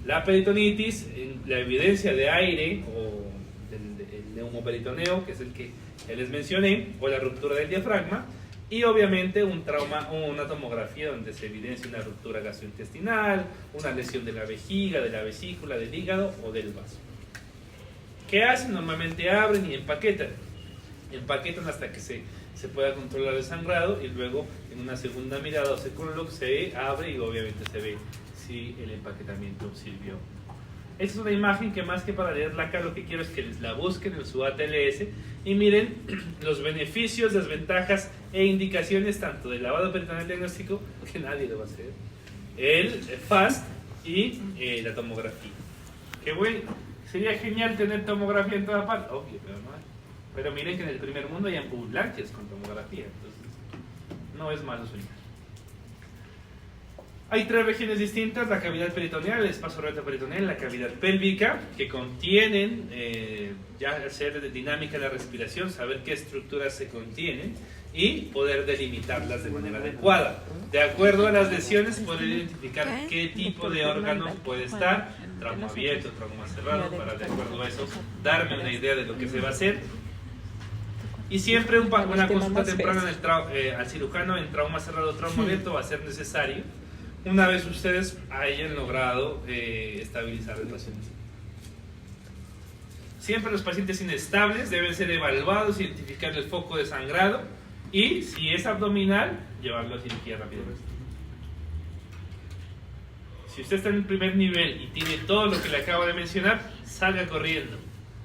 la peritonitis, la evidencia de aire o el neumoperitoneo, que es el que ya les mencioné, o la ruptura del diafragma, y obviamente un trauma o una tomografía donde se evidencia una ruptura gastrointestinal, una lesión de la vejiga, de la vesícula, del hígado o del vaso. ¿Qué hacen? Normalmente abren y empaquetan. Empaquetan hasta que se pueda controlar el sangrado, y luego en una segunda mirada o securologue se abre y obviamente se ve si el empaquetamiento sirvió. Esta es una imagen que, más que para leerla acá, lo que quiero es que la busquen en su ATLS y miren los beneficios, desventajas e indicaciones tanto del lavado peritoneal diagnóstico, que nadie lo va a hacer, el FAST y la tomografía. Que bueno, sería genial tener tomografía en toda parte, obvio, pero no hay. Pero miren que en el primer mundo hay ambulancias con tomografía, entonces no es malo soñar. Hay tres regiones distintas: la cavidad peritoneal, el espacio retroperitoneal, la cavidad pélvica, que contienen, ya hacer dinámica de la respiración, saber qué estructuras se contienen y poder delimitarlas de manera adecuada. De acuerdo a las lesiones, poder identificar qué tipo de órgano puede estar, trauma abierto, trauma cerrado, para de acuerdo a eso darme una idea de lo que se va a hacer. Y siempre una consulta temprana al cirujano en trauma cerrado o trauma abierto va a ser necesario, una vez ustedes hayan logrado estabilizar el paciente. Siempre los pacientes inestables deben ser evaluados, identificar el foco de sangrado, y si es abdominal, llevarlo a cirugía rápidamente. Si usted está en el primer nivel y tiene todo lo que le acabo de mencionar, salga corriendo,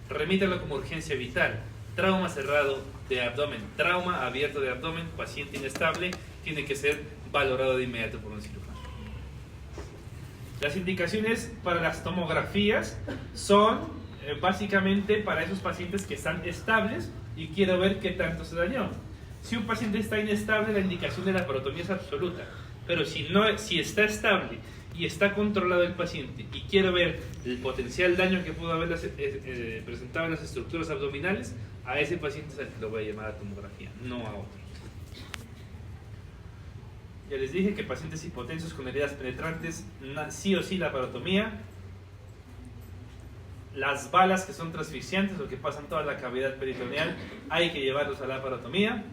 remítalo como urgencia vital. Trauma cerrado de abdomen, trauma abierto de abdomen, paciente inestable, tiene que ser valorado de inmediato por un cirujano. Las indicaciones para las tomografías son básicamente para esos pacientes que están estables y quiero ver qué tanto se dañó. Si un paciente está inestable, la indicación de la laparotomía es absoluta, pero si está estable y está controlado el paciente y quiero ver el potencial daño que pudo haber presentado en las estructuras abdominales, a ese paciente es al que lo voy a llamar a tomografía, no a otro. Ya les dije que pacientes hipotensos con heridas penetrantes, sí o sí laparotomía. Las balas que son transficiantes o que pasan toda la cavidad peritoneal, hay que llevarlos a la laparotomía.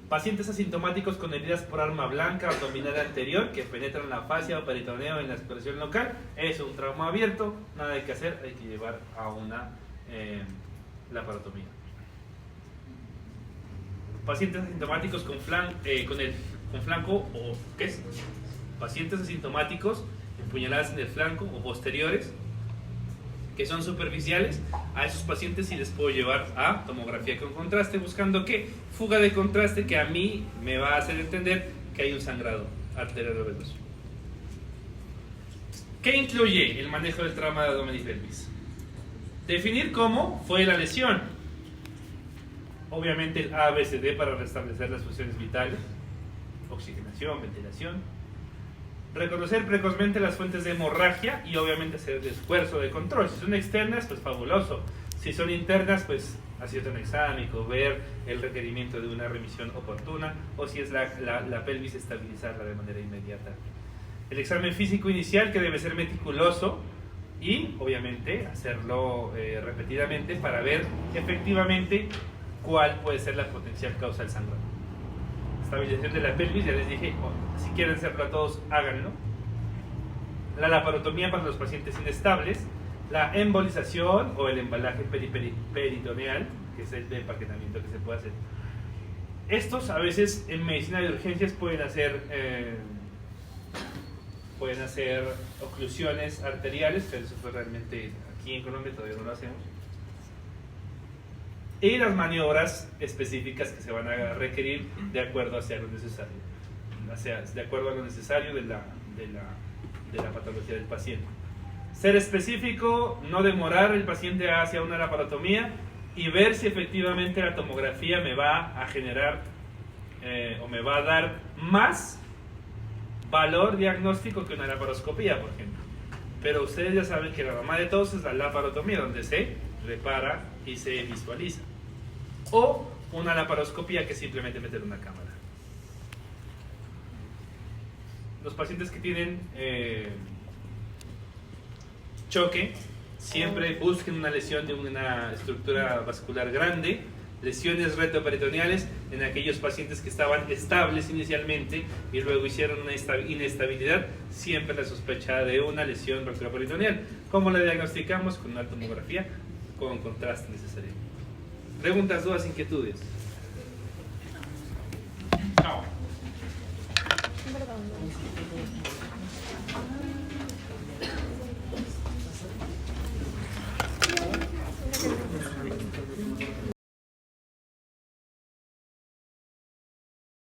Pacientes asintomáticos con heridas por arma blanca abdominal anterior que penetran la fascia o peritoneo en la exploración local, es un trauma abierto, nada hay que hacer, hay que llevar a una laparotomía. Pacientes asintomáticos con flanco o ¿qué es? Pacientes asintomáticos, empuñaladas en el flanco o posteriores, que son superficiales, a esos pacientes sí les puedo llevar a tomografía con contraste, buscando ¿qué? Fuga de contraste que a mí me va a hacer entender que hay un sangrado arteriovenoso. ¿Qué incluye el manejo del trauma de abdomen y pelvis? Definir cómo fue la lesión. Obviamente el ABCD para restablecer las funciones vitales, oxigenación, ventilación. Reconocer precozmente las fuentes de hemorragia y obviamente hacer el esfuerzo de control. Si son externas, pues fabuloso. Si son internas, pues hacer un exámico, ver el requerimiento de una remisión oportuna, o si es la pelvis, estabilizarla de manera inmediata. El examen físico inicial, que debe ser meticuloso, y obviamente hacerlo repetidamente para ver efectivamente cuál puede ser la potencial causa del sangrado. Estabilización de la pelvis, ya les dije, si quieren hacerlo a todos, háganlo. La laparotomía para los pacientes inestables, la embolización o el embalaje peritoneal, que es el de empaquetamiento que se puede hacer. Estos a veces en medicina de urgencias pueden hacer oclusiones arteriales, pero eso fue realmente aquí en Colombia todavía no lo hacemos. Y las maniobras específicas que se van a requerir de acuerdo hacia lo necesario, de acuerdo a lo necesario de la patología del paciente. Ser específico, no demorar el paciente hacia una laparotomía y ver si efectivamente la tomografía me va a generar o me va a dar más valor diagnóstico que una laparoscopía, por ejemplo. Pero ustedes ya saben que la mamá de todos es la laparotomía, donde se repara y se visualiza, o una laparoscopía, que es simplemente meter una cámara. Los pacientes que tienen choque siempre busquen una lesión de una estructura vascular grande. Lesiones retroperitoneales en aquellos pacientes que estaban estables inicialmente y luego hicieron una inestabilidad, siempre la sospecha de una lesión retroperitoneal. ¿Cómo la diagnosticamos? Con una tomografía con contraste necesario. Preguntas, dudas, inquietudes. Chao. Perdón.